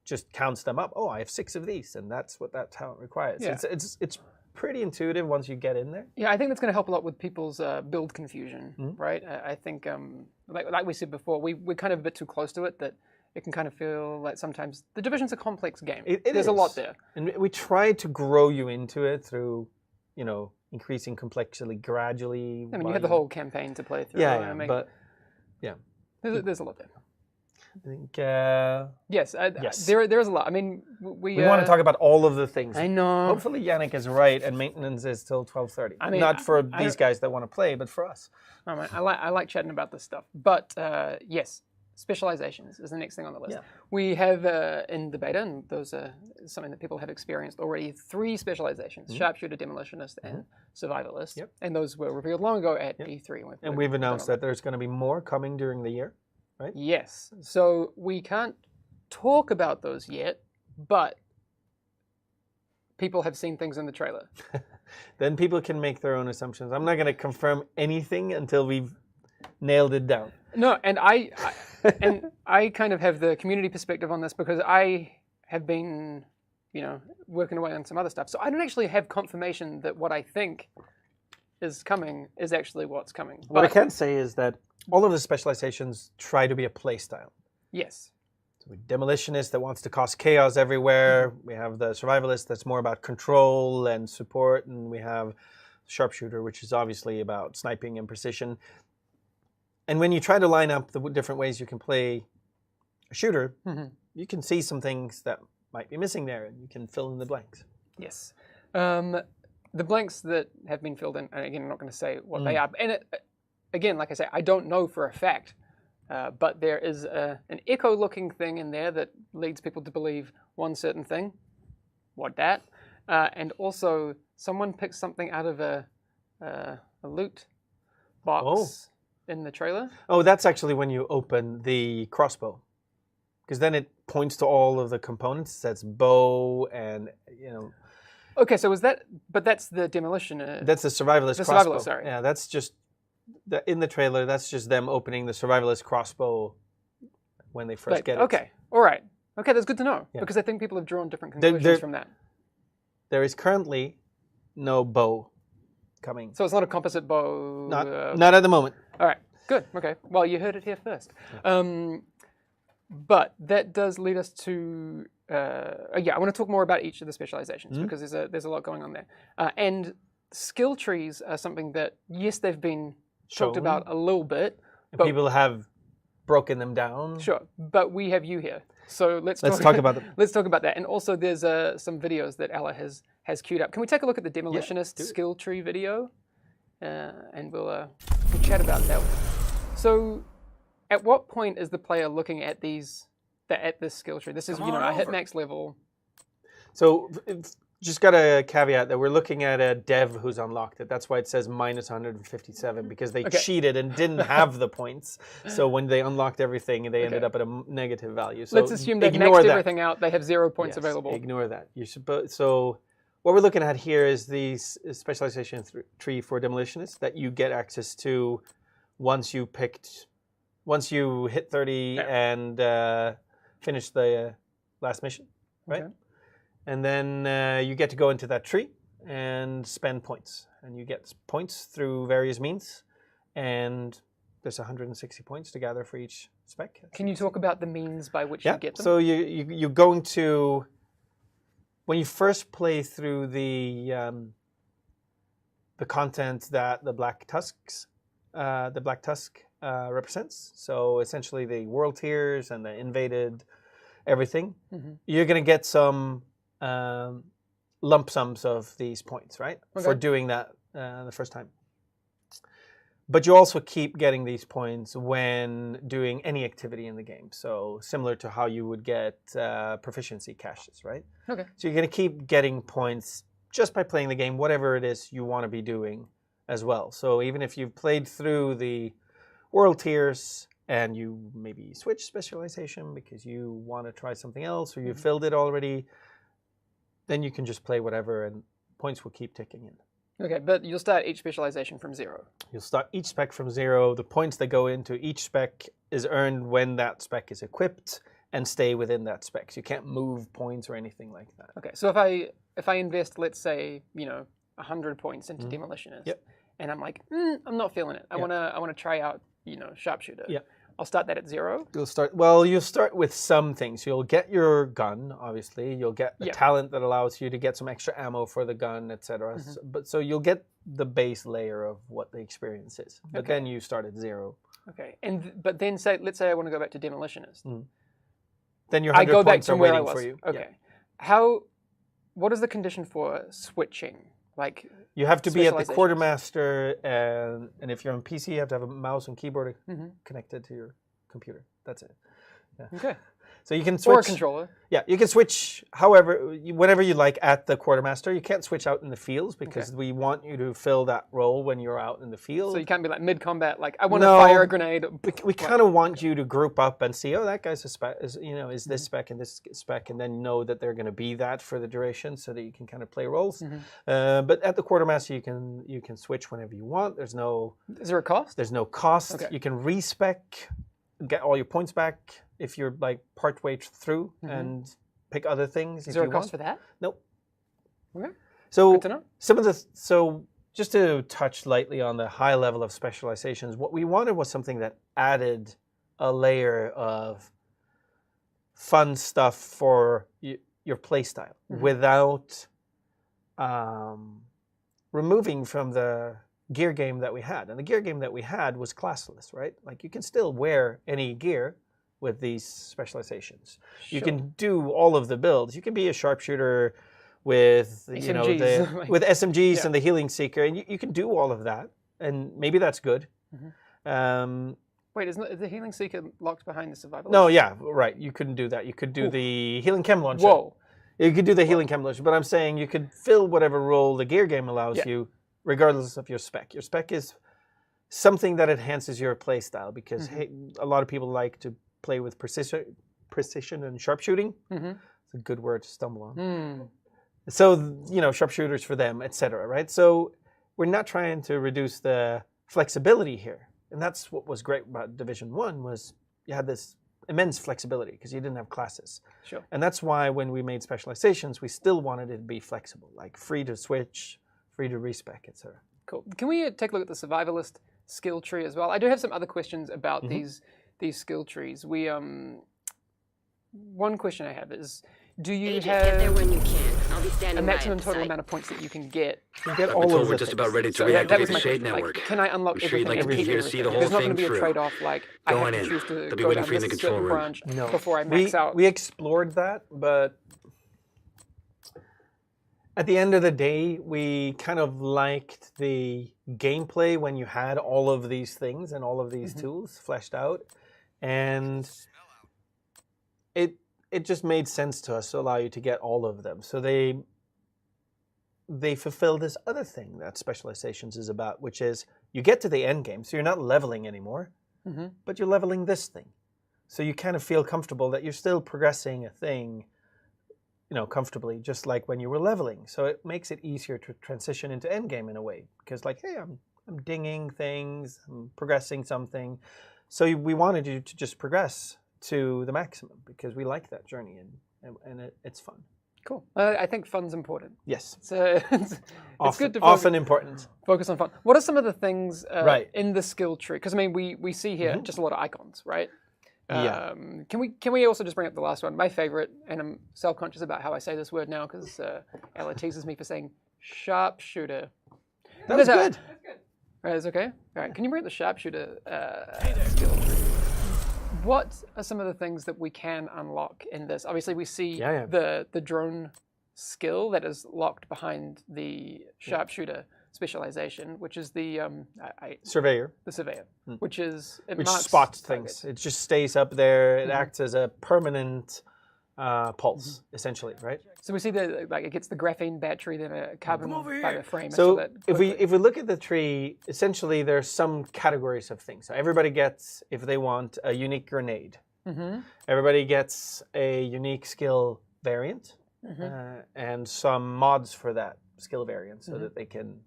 just counts them up. Oh, I have 6 of these, and that's what that talent requires. Yeah. It's pretty intuitive once you get in there. Yeah, I think that's going to help a lot with people's build confusion, right? I think, like we said before, we're kind of a bit too close to it, that it can kind of feel like sometimes the Division's a complex game. There's a lot there. And we try to grow you into it through, increasing complexity gradually. I mean, you have the whole campaign to play through. Yeah, but there's a lot there. I think yes. yes. There is a lot. I mean, we want to talk about all of the things. I know. Hopefully Yannick is right, and maintenance is till 12:30. I mean, not for these guys that want to play, but for us. I like chatting about this stuff. But yes, Specializations is the next thing on the list. Yeah. We have in the beta, and those are something that people have experienced already, 3 specializations: Sharpshooter, Demolitionist, and Survivalist. Yep. And those were revealed long ago at E3. And we've announced that there's going to be more coming during the year, right? Yes. So we can't talk about those yet, but people have seen things in the trailer. Then people can make their own assumptions. I'm not going to confirm anything until we've nailed it down. No, and I kind of have the community perspective on this, because I have been, working away on some other stuff. So I don't actually have confirmation that what I think is coming is actually what's coming. What I can say is that all of the specializations try to be a play style. Yes. So we Demolitionist that wants to cause chaos everywhere. We have the Survivalist that's more about control and support, and we have Sharpshooter, which is obviously about sniping and precision. And when you try to line up the different ways you can play a shooter, you can see some things that might be missing there, and you can fill in the blanks. Yes. The blanks that have been filled in, and again, I'm not going to say what they are. And again, like I say, I don't know for a fact, but there is an echo-looking thing in there that leads people to believe one certain thing. What that? And also, someone picked something out of a loot box in the trailer. Oh, that's actually when you open the crossbow, because then it points to all of the components. It says bow and Okay, so was that? But that's the Demolitionist. That's the Survivalist the crossbow. Survivalist, sorry. Yeah, that's just in the trailer. That's just them opening the Survivalist crossbow when they first get it. Okay, all right. Okay, that's good to know, because I think people have drawn different conclusions from that. There is currently no bow coming. So it's not a composite bow. Not at the moment. All right. Good. Okay. Well, you heard it here first. But that does lead us to I want to talk more about each of the specializations because there's a lot going on there. And skill trees are something that yes, they've been talked about a little bit. But people have broken them down. Sure, but we have you here, so let's talk about them. Let's talk about that. And also, there's some videos that Ella has queued up. Can we take a look at the Demolitionist skill tree video, and we'll chat about that one. So, at what point is the player looking at this skill tree? This is I hit max level. So. Just got a caveat that we're looking at a dev who's unlocked it. That's why it says minus 157 because they cheated and didn't have the points. So when they unlocked everything, they ended up at a negative value. So let's assume they've maxed everything out. They have 0 points available. Ignore that. So what we're looking at here is the specialization tree for Demolitionists that you get access to once you hit 30 and finish the last mission, right? Okay. And then you get to go into that tree and spend points. And you get points through various means. And there's 160 points to gather for each spec. Can you talk about the means by which you get them? So you're going to, when you first play through the content that the Black Tusk represents, so essentially the world tiers and the invaded everything, you're going to get some lump sums of these points, right? Okay. For doing that the first time. But you also keep getting these points when doing any activity in the game. So similar to how you would get proficiency caches, right? Okay. So you're going to keep getting points just by playing the game, whatever it is you want to be doing as well. So even if you've played through the world tiers and you maybe switch specialization because you want to try something else or you filled it already, then you can just play whatever and points will keep ticking in. Okay, but you'll start each specialization from 0. You'll start each spec from 0. The points that go into each spec is earned when that spec is equipped and stay within that spec. So you can't move points or anything like that. Okay, so if I invest, let's say, 100 points into Demolitionist, and I'm like, I'm not feeling it. I wanna try out, Sharpshooter. Yeah. I'll start that at 0. You'll start with some things. You'll get your gun, obviously. You'll get a talent that allows you to get some extra ammo for the gun, etc. So you'll get the base layer of what the experience is. But then you start at 0. Okay. But then let's say I want to go back to Demolitionist. Then your 100 points are waiting for you. Okay. Yeah. What is the condition for switching? Like you have to be at the quartermaster, and if you're on PC, you have to have a mouse and keyboard connected to your computer. That's it. Yeah. Okay. So you can switch. Or a controller. Yeah, you can switch whenever you like at the quartermaster. You can't switch out in the fields because we want you to fill that role when you're out in the field. So you can't be like mid-combat, like I want to fire a grenade. We kind of want you to group up and see, that guy's a spec, is this spec and this spec, and then know that they're going to be that for the duration, so that you can kind of play roles. But at the quartermaster, you can switch whenever you want. Is there a cost? There's no cost. Okay. You can respec, get all your points back if you're like part way through and pick other things. Is there a cost for that? Nope. Okay. So good to know. So just to touch lightly on the high level of specializations, what we wanted was something that added a layer of fun stuff for your play style without removing from the gear game that we had. And the gear game that we had was classless, right? Like you can still wear any gear with these specializations. Sure. You can do all of the builds. You can be a sharpshooter with SMGs. With SMGs and the healing seeker, and you can do all of that, and maybe that's good. Wait, is the healing seeker locked behind the survivalist? No, yeah, right. You couldn't do that. You could do the healing chem launcher. Whoa. You could do the healing chem launcher, but I'm saying you could fill whatever role the gear game allows you, regardless of your spec. Your spec is something that enhances your play style because a lot of people like to play with precision and sharpshooting. It's a good word to stumble on. So, sharpshooters for them, etc., right? So we're not trying to reduce the flexibility here. And that's what was great about Division 1 was you had this immense flexibility because you didn't have classes. Sure. And that's why when we made Specializations, we still wanted it to be flexible, like free to switch, free to respec, etc. Cool. Can we take a look at the Survivalist skill tree as well? I do have some other questions about these skill trees. We one question I have is, do you Agent, get there have when you can. I'll be standing a by maximum at the total site. amount of points that you can get? You get I've all been told of we're the just things. about ready to So that reactivate was the my Shade question. network. Like, can I unlock I'm sure you'd everything like to and be keep here to see the everything? whole There's not thing going to be a through. trade-off like I Go have on to in. choose to They'll be go waiting down for you in this the control certain room. branch No. before I max out. We explored that, but at the end of the day, we kind of liked the gameplay when you had all of these things and all of these tools fleshed out, and it just made sense to us to allow you to get all of them. So they fulfill this other thing that Specializations is about, which is you get to the end game, so you're not leveling anymore, but you're leveling this thing. So you kind of feel comfortable that you're still progressing a thing, comfortably, just like when you were leveling. So it makes it easier to transition into endgame in a way, because like, hey, I'm dinging things, I'm progressing something. So we wanted you to just progress to the maximum because we like that journey and it's fun. Cool. I think fun's important. Yes. So it's good to often important. focus on fun. What are some of the things Right. in the skill tree? Because I mean, we see here just a lot of icons, right? Yeah. Can we also just bring up the last one? My favorite, and I'm self-conscious about how I say this word now because Ella teases me for saying Sharpshooter. That was good. Right, it's okay. All right, can you bring up the Sharpshooter skill tree? What are some of the things that we can unlock in this? Obviously, we see the drone skill that is locked behind the Sharpshooter specialization, which is the Surveyor. the surveyor, which Which marks spots targets. things. It just stays up there. It acts as a permanent pulse, essentially, right? So we see that it gets the graphene battery, then a carbon fiber frame. So that if we look at the tree, essentially there's some categories of things. So everybody gets, if they want, a unique grenade. Everybody gets a unique skill variant and some mods for that skill variant so that they can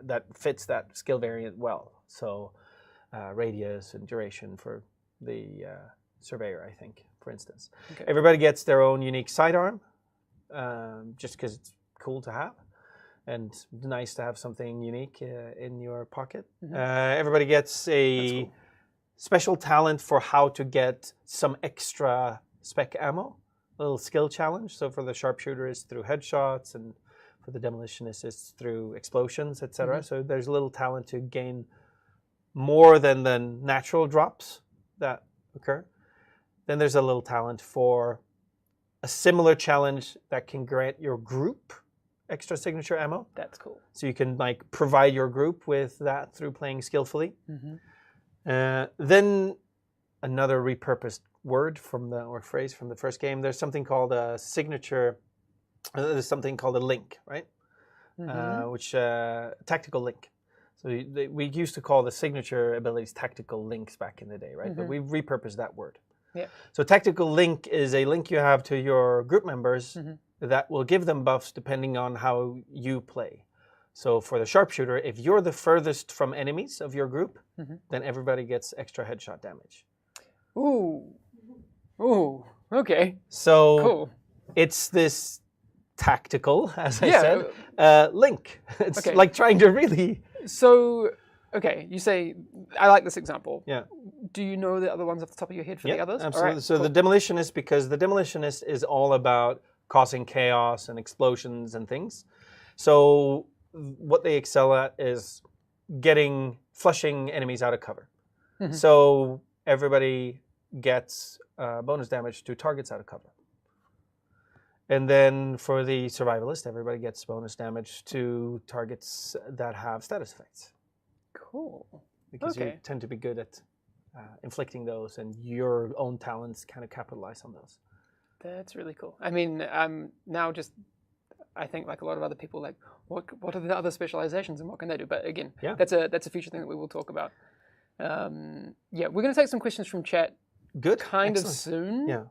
that fits that skill variant well. So radius and duration for the surveyor, I think, for instance. Okay. Everybody gets their own unique sidearm, just because it's cool to have and nice to have something unique in your pocket. Everybody gets a special talent for how to get some extra spec ammo, a little skill challenge. So for the Sharpshooter, it's through headshots, and for the Demolitionist, it's through explosions, etc. So there's a little talent to gain more than the natural drops that occur. Then there's a little talent for a similar challenge that can grant your group extra signature ammo. That's cool. So you can provide your group with that through playing skillfully. Then another repurposed word or phrase from the first game. There's something called a signature. There's something called a link, right? Which tactical link. So we used to call the signature abilities tactical links back in the day, right? But we've repurposed that word. Yeah. So tactical link is a link you have to your group members that will give them buffs depending on how you play. So for the Sharpshooter, if you're the furthest from enemies of your group, then everybody gets extra headshot damage. Ooh, okay. So Cool. it's this tactical, as I said, link. It's Okay. like trying to really... So, okay, you say, I like this example. Yeah. Do you know the other ones off the top of your head for the others? Absolutely. All right, So cool. the Demolitionist, because the Demolitionist is all about causing chaos and explosions and things. So what they excel at is flushing enemies out of cover. So everybody gets bonus damage to targets out of cover. And then for the Survivalist, everybody gets bonus damage to targets that have status effects. Cool. Because you tend to be good at inflicting those, and your own talents kind of capitalize on those. That's really cool. I mean, now I think like a lot of other people, like, what are the other specializations and what can they do? But again, that's a future thing that we will talk about. We're going to take some questions from chat. Good. Kind Excellent. of soon. Yeah.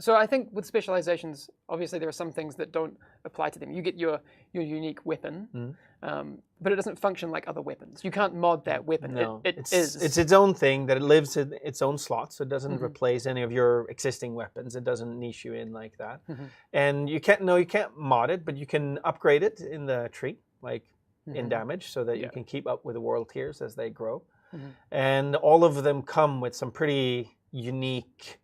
So I think with specializations, obviously there are some things that don't apply to them. You get your unique weapon, but it doesn't function like other weapons. You can't mod that weapon. No, It's its own thing, that it lives in its own slot, so it doesn't replace any of your existing weapons. It doesn't niche you in like that. And you can't mod it, but you can upgrade it in the tree. Like in damage so that you can keep up with the world tiers as they grow. Mm-hmm. And all of them come with some pretty unique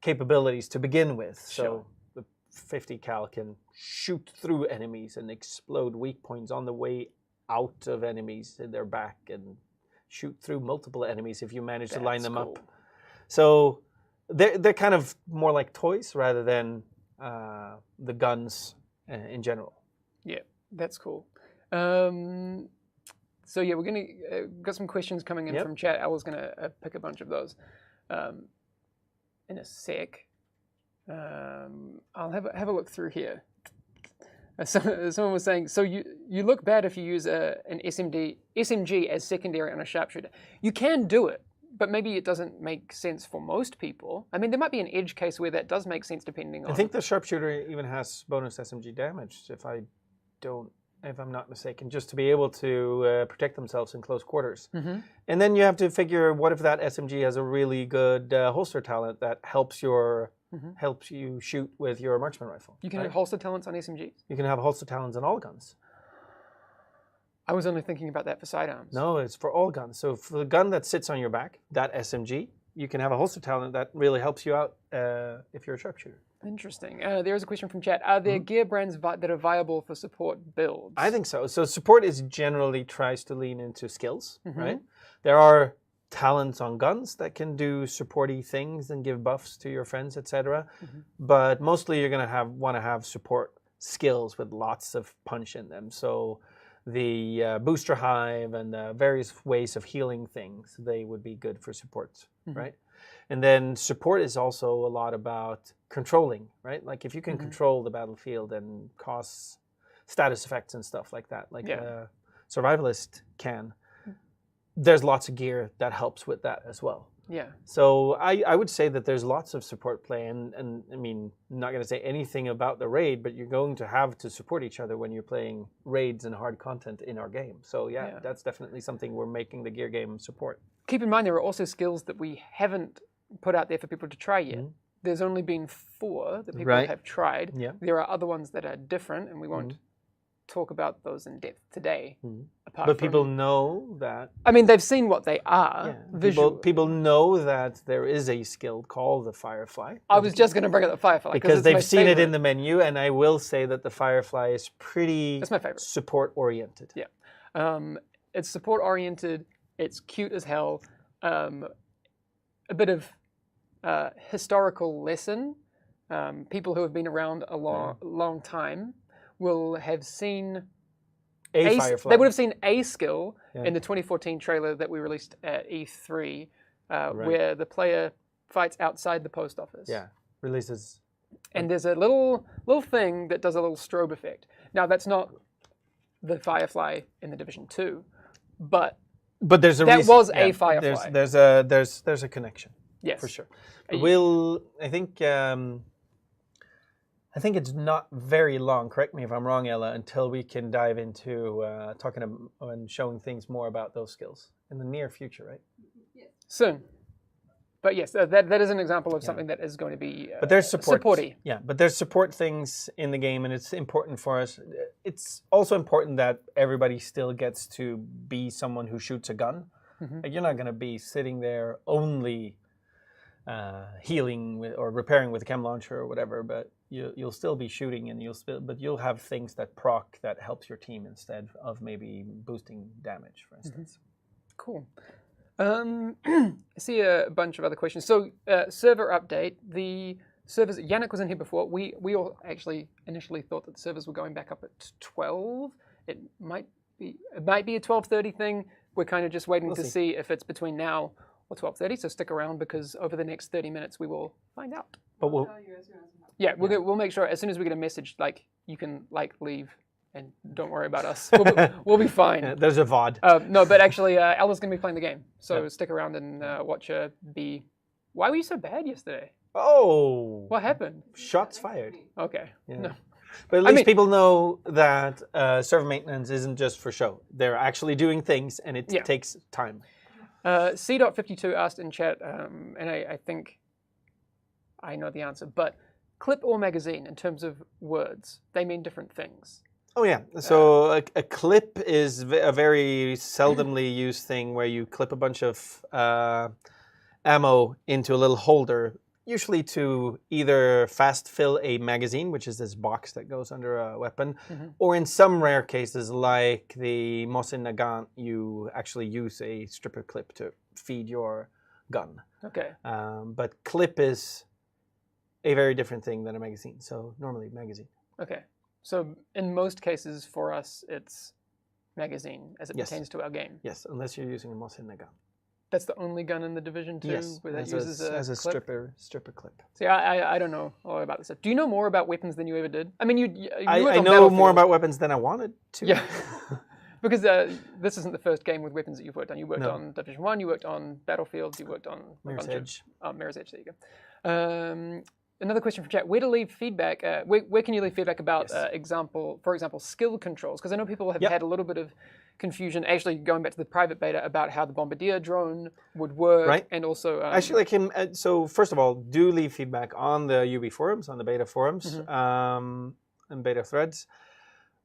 capabilities to begin with. So the 50 cal can shoot through enemies and explode weak points on the way out of enemies in their back and shoot through multiple enemies if you manage to line them up. So they're kind of more like toys rather than the guns in general. Yeah, that's cool. So yeah, we're gonna got some questions coming in from chat. I was gonna pick a bunch of those in a sec. I'll have a look through here. Someone was saying, so you look bad if you use an SMG as secondary on a sharpshooter. You can do it, but maybe it doesn't make sense for most people. I mean, there might be an edge case where that does make sense depending on... I think the sharpshooter even has bonus SMG damage, if I'm not mistaken, just to be able to protect themselves in close quarters. Mm-hmm. And then you have to figure, what if that SMG has a really good holster talent that helps you shoot with your marksman rifle? You can have holster talents on SMGs? You can have holster talents on all guns. I was only thinking about that for sidearms. No, it's for all guns. So for the gun that sits on your back, that SMG, you can have a holster talent that really helps you out if you're a sharpshooter. Interesting. There is a question from chat. Are there gear brands that are viable for support builds? I think so. So support is generally tries to lean into skills, right? There are talents on guns that can do supporty things and give buffs to your friends, etc. But mostly you're going to want to have support skills with lots of punch in them. So the booster hive and the various ways of healing things, they would be good for support, right? And then support is also a lot about controlling, right? Like if you can control the battlefield and cause status effects and stuff like that, like a Survivalist can, there's lots of gear that helps with that as well. Yeah. So I would say that there's lots of support play, and I mean, I'm not going to say anything about the raid, but you're going to have to support each other when you're playing raids and hard content in our game. So yeah, that's definitely something we're making the gear game support. Keep in mind, there are also skills that we haven't put out there for people to try yet. There's only been 4 that people have tried. There are other ones that are different, and we won't talk about those in depth today. But people know that. I mean, they've seen what they are. People know that there is a skill called the Firefly. I was just going to bring up the Firefly because they've seen it in the menu, and I will say that the Firefly is pretty That's my favorite. Support oriented. Yeah, it's support oriented. It's cute as hell. A bit of historical lesson. People who have been around a long time will have seen a Firefly. They would have seen a skill in the 2014 trailer that we released at E3, where the player fights outside the post office. Yeah, releases. And there's a little thing that does a little strobe effect. Now that's not the Firefly in the Division 2, but there's a that was a Firefly. There's a connection. Yes, for sure. I think it's not very long, correct me if I'm wrong, Ella, until we can dive into talking and showing things more about those skills in the near future, right? Soon. But yes, that is an example of something that is going to be but there's support, supporty. Yeah, but there's support things in the game, and it's important for us. It's also important that everybody still gets to be someone who shoots a gun. Like, you're not going to be sitting there only healing or repairing with a chem launcher or whatever, but you'll still be shooting, and you'll have things that proc that helps your team instead of maybe boosting damage, for instance. Cool. I see a bunch of other questions. So server update. The servers. Yannick was in here before. We all actually initially thought that the servers were going back up at 12. It might be a 12:30 thing. We're kind of just waiting to see if it's between now or 12:30. So stick around, because over the next 30 minutes we will find out. But We'll make sure as soon as we get a message, like, you can leave and don't worry about us. We'll be fine. Yeah, there's a VOD. No, but actually, Ella's going to be playing the game. So stick around and watch her be... Why were you so bad yesterday? Oh. What happened? Shots fired. Okay. Yeah. No. But at least people know that server maintenance isn't just for show. They're actually doing things, and it takes time. C.52 asked in chat, and I think I know the answer, but clip or magazine, in terms of words, they mean different things. Oh yeah. So a clip is a very seldomly used thing where you clip a bunch of ammo into a little holder, usually to either fast fill a magazine, which is this box that goes under a weapon, or in some rare cases, like the Mosin Nagant, you actually use a stripper clip to feed your gun. Okay. But clip is a very different thing than a magazine. So normally magazine. Okay. So in most cases for us, it's magazine as it Yes. pertains to our game. Yes, unless you're using a Mosin Nagant. That's the only gun in the Division 2 Yes, where that as uses a clip? stripper clip. See, I don't know all about this stuff. Do you know more about weapons than you ever did? I mean, you I worked on know more Battlefield. about weapons than I wanted to. Yeah. Because this isn't the first game with weapons that you've worked on. You worked No. on Division 1, you worked on Battlefield, you worked on a Mirror's bunch Edge. of... Mirror's Edge, there you go. Another question from chat. Where to leave feedback? Where can you leave feedback about, for example, skill controls? Because I know people have had a little bit of confusion, actually going back to the private beta, about how the Bombardier drone would work. Right. And also... Actually, like him. So first of all, do leave feedback on the UB forums, on the beta forums, and beta threads.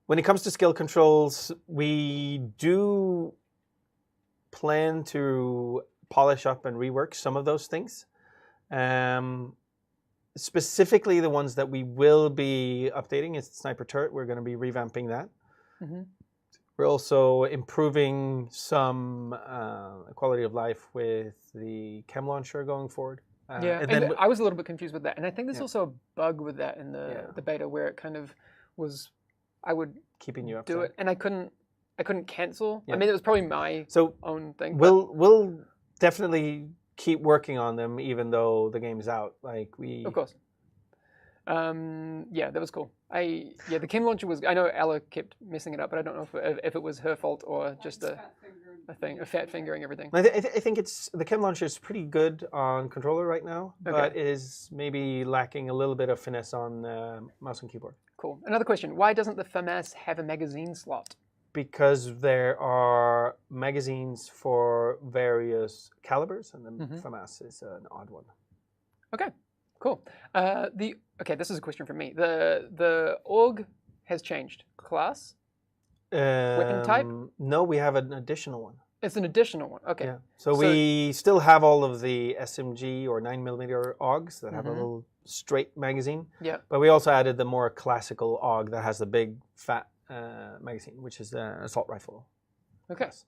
When it comes to skill controls, we do plan to polish up and rework some of those things. Specifically, the ones that we will be updating is the sniper turret. We're going to be revamping that. We're also improving some quality of life with the chem launcher going forward. and then I was a little bit confused with that. And I think there's also a bug with that in the beta where it kind of was, I would keeping you up do to it, and I couldn't cancel. I mean, it was probably my own thing. We'll definitely keep working on them, even though the game's out. Of course. Yeah, that was cool. The chem launcher was. I know Ella kept messing it up, but I don't know if it was her fault or just a fat fingering everything. I think it's the chem launcher is pretty good on controller right now, but it is maybe lacking a little bit of finesse on mouse and keyboard. Cool. Another question: why doesn't the FAMAS have a magazine slot? Because there are magazines for various calibers, and the FAMAS is an odd one. Okay, cool. This is a question from me. The org has changed. Class? Weapon type? No, we have an additional one. It's an additional one. Okay. Yeah. So we still have all of the SMG or 9mm AUGs that have a little straight magazine. Yeah. But we also added the more classical AUG that has the big fat magazine, which is the assault rifle. Okay. Class.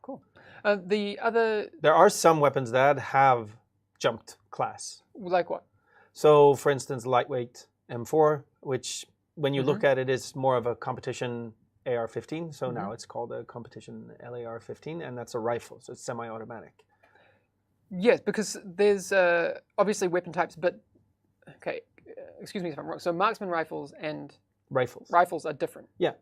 Cool. There are some weapons that have jumped class. Like what? So, for instance, lightweight M4, which when you look at it is more of a competition AR-15. So now it's called a competition LAR-15, and that's a rifle, so it's semi-automatic. Yes, because there's obviously weapon types, but excuse me if I'm wrong. So marksman rifles and rifles are different. Yeah.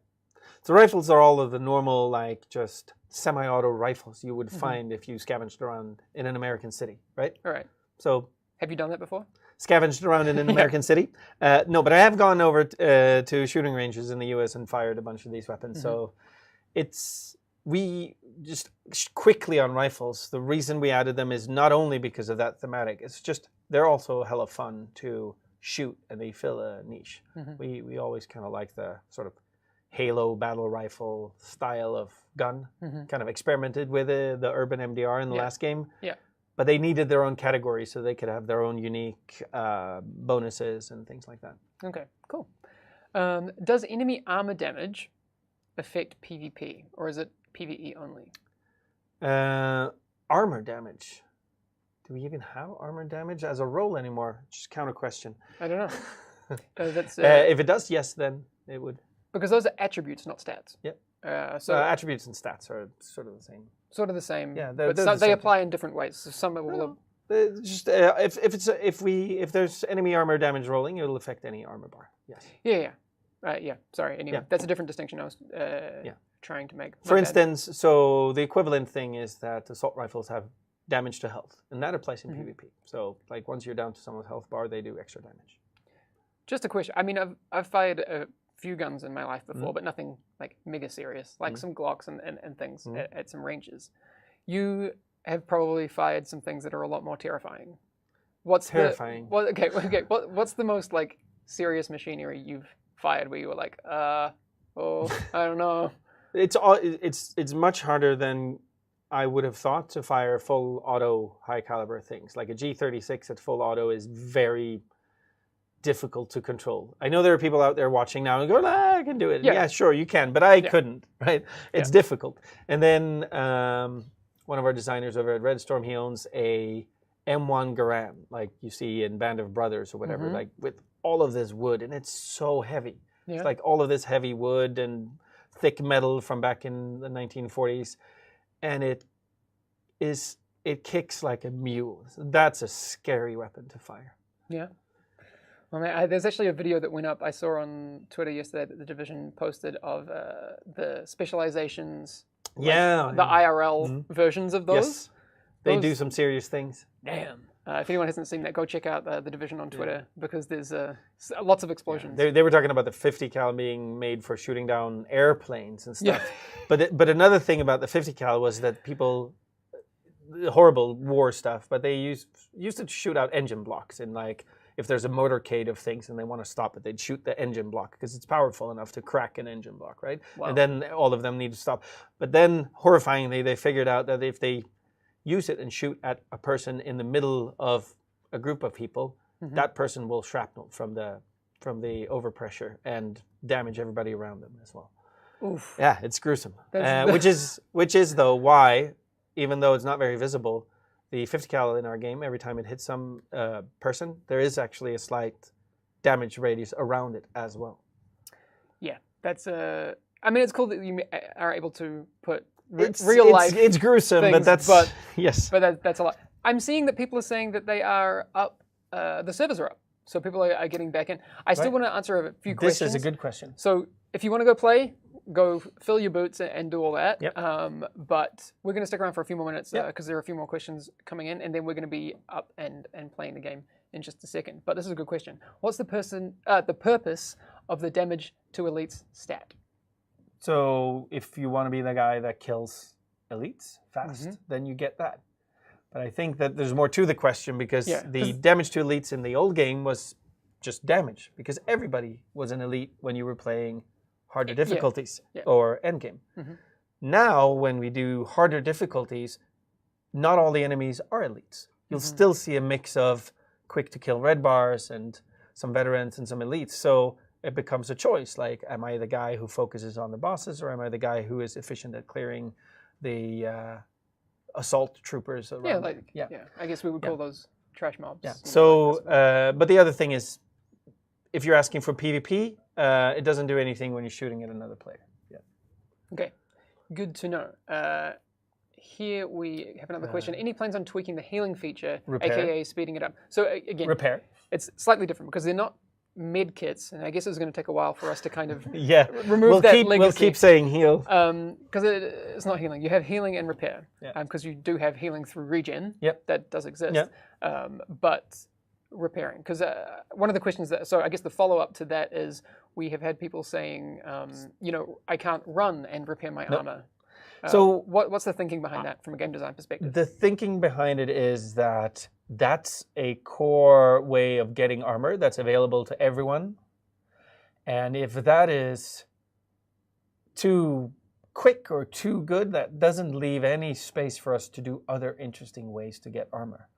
So rifles are all of the normal, like just semi-auto rifles you would find if you scavenged around in an American city, right? All right. So have you done that before? Scavenged around in an American city? No, but I have gone over to shooting ranges in the US and fired a bunch of these weapons. So we just quickly on rifles, the reason we added them is not only because of that thematic, it's just they're also hella fun to shoot and they fill a niche. We always kind of like the sort of Halo battle rifle style of gun, kind of experimented with the urban MDR in the last game. Yeah. But they needed their own category so they could have their own unique bonuses and things like that. Okay, cool. Does enemy armor damage affect PvP, or is it PvE only? Armor damage. Do we even have armor damage as a role anymore? Just counter question. I don't know. If it does, yes, then it would. Because those are attributes, not stats. Yep. So attributes and stats are sort of the same. Sort of the same. Yeah, but they apply in different ways. So some will. Just if there's enemy armor damage rolling, it'll affect any armor bar. Yes. Yeah. Sorry. Anyway, that's a different distinction I was trying to make. For instance, so the equivalent thing is that assault rifles have damage to health, and that applies in PvP. So like once you're down to someone's health bar, they do extra damage. Just a question. I mean, I've fired a few guns in my life before, but nothing like mega serious, like some Glocks and things at some ranges. You have probably fired some things that are a lot more terrifying. What's terrifying? What's the most like serious machinery you've fired where you were like, or I don't know. It's much harder than I would have thought to fire full auto high caliber things. Like a G36 at full auto is very difficult to control. I know there are people out there watching now and going, I can do it. Yeah, sure, you can, but I couldn't, right? It's difficult. And then one of our designers over at Red Storm, he owns a M1 Garand, like you see in Band of Brothers or whatever, like with all of this wood, and it's so heavy. Yeah. It's like all of this heavy wood and thick metal from back in the 1940s, and it kicks like a mule. That's a scary weapon to fire. Yeah. Well, there's actually a video that went up, I saw on Twitter yesterday that the Division posted of the Specializations, the IRL versions of those. Yes. They do some serious things. Damn. If anyone hasn't seen that, go check out the Division on Twitter because there's lots of explosions. Yeah. They were talking about the 50 cal being made for shooting down airplanes and stuff. Yeah. But another thing about the 50 cal was that people, horrible war stuff, but they used it to shoot out engine blocks. And like if there's a motorcade of things and they want to stop it, they'd shoot the engine block because it's powerful enough to crack an engine block, right? Wow. And then all of them need to stop. But then horrifyingly, they figured out that if they use it and shoot at a person in the middle of a group of people, that person will shrapnel from the overpressure and damage everybody around them as well. Oof. Yeah, it's gruesome. Which is though why, even though it's not very visible, the 50 cal in our game, every time it hits some person, there is actually a slight damage radius around it as well. Yeah, that's I mean, it's cool that you are able to put real life. It's gruesome, things, but yes. But that's a lot. I'm seeing that people are saying that they are up. The servers are up, so people are getting back in. I still want to answer a few questions. This is a good question. So if you want to go play, go fill your boots and do all that. Yep. But we're going to stick around for a few more minutes because there are a few more questions coming in, and then we're going to be up and playing the game in just a second. But this is a good question. What's the purpose of the damage to elites stat? So if you want to be the guy that kills elites fast, then you get that. But I think that there's more to the question because the damage to elites in the old game was just damage because everybody was an elite when you were playing harder difficulties or endgame. Now, when we do harder difficulties, not all the enemies are elites. You'll still see a mix of quick to kill red bars and some veterans and some elites. So it becomes a choice. Like, am I the guy who focuses on the bosses or am I the guy who is efficient at clearing the assault troopers around? I guess we would call those trash mobs. Yeah. So, but the other thing is, if you're asking for PvP, it doesn't do anything when you're shooting at another player. Yeah. Okay. Good to know. Here we have another question. Any plans on tweaking the healing feature, aka speeding it up? So again, it's slightly different because they're not med kits, and I guess it's going to take a while for us to kind of remove that legacy. We'll keep saying heal. Because it's not healing. You have healing and repair. Because you do have healing through regen. That does exist. But repairing. Because one of the questions so I guess the follow-up to that is we have had people saying, I can't run and repair my armor. So what's the thinking behind that from a game design perspective? The thinking behind it is that that's a core way of getting armor that's available to everyone. And if that is too quick or too good, that doesn't leave any space for us to do other interesting ways to get armor.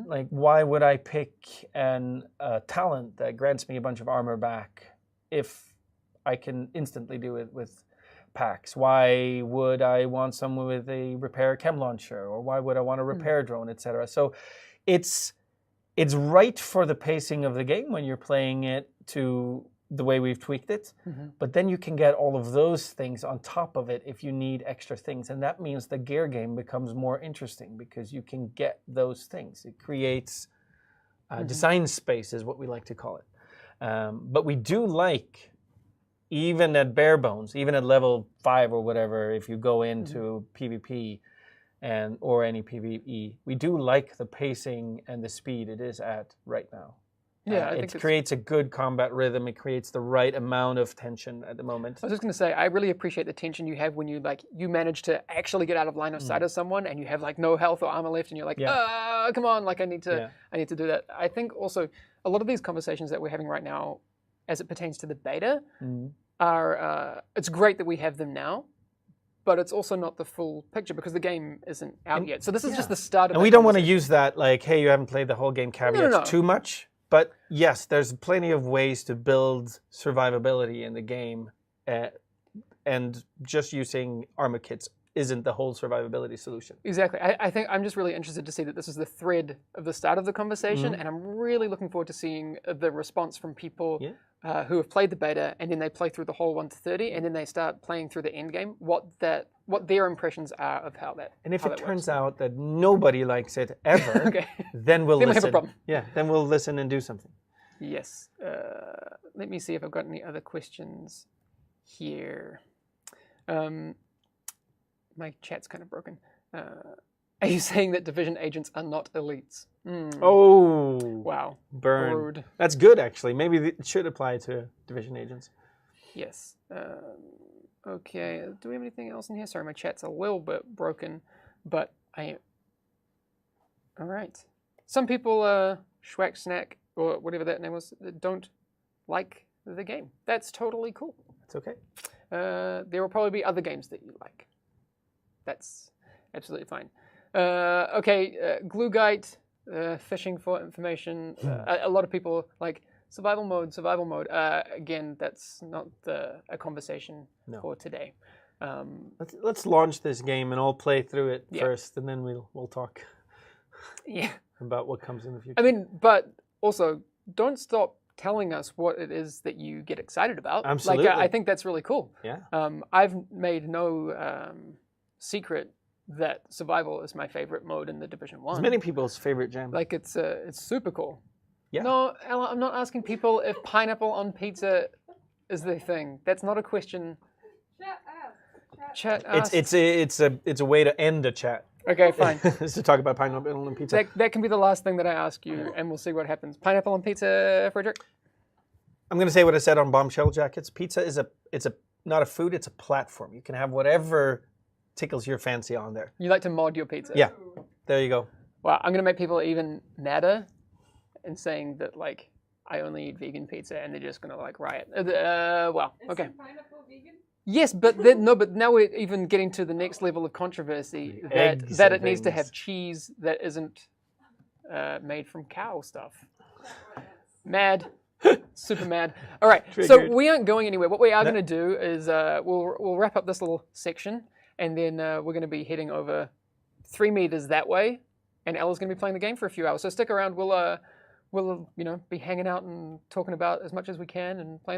Like, why would I pick a talent that grants me a bunch of armor back if I can instantly do it with packs? Why would I want someone with a repair chem launcher, or why would I want a repair drone, etc.? So it's right for the pacing of the game when you're playing it to the way we've tweaked it, but then you can get all of those things on top of it if you need extra things, and that means the gear game becomes more interesting because you can get those things. It creates design space is what we like to call it. But we do like, even at bare bones, even at level 5 or whatever, if you go into PvP or any PvE, we do like the pacing and the speed it is at right now. Yeah, it creates a good combat rhythm. It creates the right amount of tension at the moment. I was just going to say, I really appreciate the tension you have when you manage to actually get out of line of sight of someone and you have no health or armor left and you're like, come on, I need to do that. I think also a lot of these conversations that we're having right now, as it pertains to the beta, are. It's great that we have them now, but it's also not the full picture because the game isn't out yet. So this is just the start of it. And we don't want to use that like, hey, you haven't played the whole game caveats no. too much. But yes, there's plenty of ways to build survivability in the game. And just using armor kits isn't the whole survivability solution. Exactly. I think I'm just really interested to see that this is the thread of the start of the conversation, and I'm really looking forward to seeing the response from people who have played the beta, and then they play through the whole 1 to 30, and then they start playing through the end game. What their impressions are of how that. And if it turns out that nobody likes it ever, then we'll listen. We have a problem. Yeah, then we'll listen and do something. Yes. Let me see if I've got any other questions here. My chat's kind of broken. Are you saying that division agents are not elites? Oh. Wow. Burn. Rude. That's good, actually. Maybe it should apply to division agents. Yes. Okay. Do we have anything else in here? Sorry, my chat's a little bit broken, but I am. All right. Some people, Schwack Snack, or whatever that name was, don't like the game. That's totally cool. It's okay. There will probably be other games that you like. That's absolutely fine. Okay, Gluegite, fishing for information. A lot of people like survival mode. Again, that's not a conversation for today. Let's launch this game and I'll play through it first, and then we'll talk. About what comes in the future. I mean, but also don't stop telling us what it is that you get excited about. Absolutely. Like, I think that's really cool. Yeah. I've made no secret that survival is my favorite mode in the Division 1. It's many people's favorite jam. Like, it's super cool. Yeah. No, Ella, I'm not asking people if pineapple on pizza is their thing. That's not a question. Chat ask. It's a way to end a chat. Okay, fine. Is to talk about pineapple on pizza. That can be the last thing that I ask you, and we'll see what happens. Pineapple on pizza, Frederick? I'm going to say what I said on Bombshell Jackets. Pizza is not a food, it's a platform. You can have whatever tickles your fancy on there. You like to mod your pizza? Yeah, there you go. Wow, I'm going to make people even madder in saying that, like, I only eat vegan pizza, and they're just going to, like, riot. Wow, okay. Is pineapple vegan? Yes, but but now we're even getting to the next level of controversy that it needs to have cheese that isn't made from cow stuff. Mad. Super mad. All right, Triggered. So we aren't going anywhere. What we are going to do is we'll wrap up this little section, and then we're going to be heading over 3 meters that way, and Ella's going to be playing the game for a few hours. So stick around. We'll be hanging out and talking about as much as we can and playing.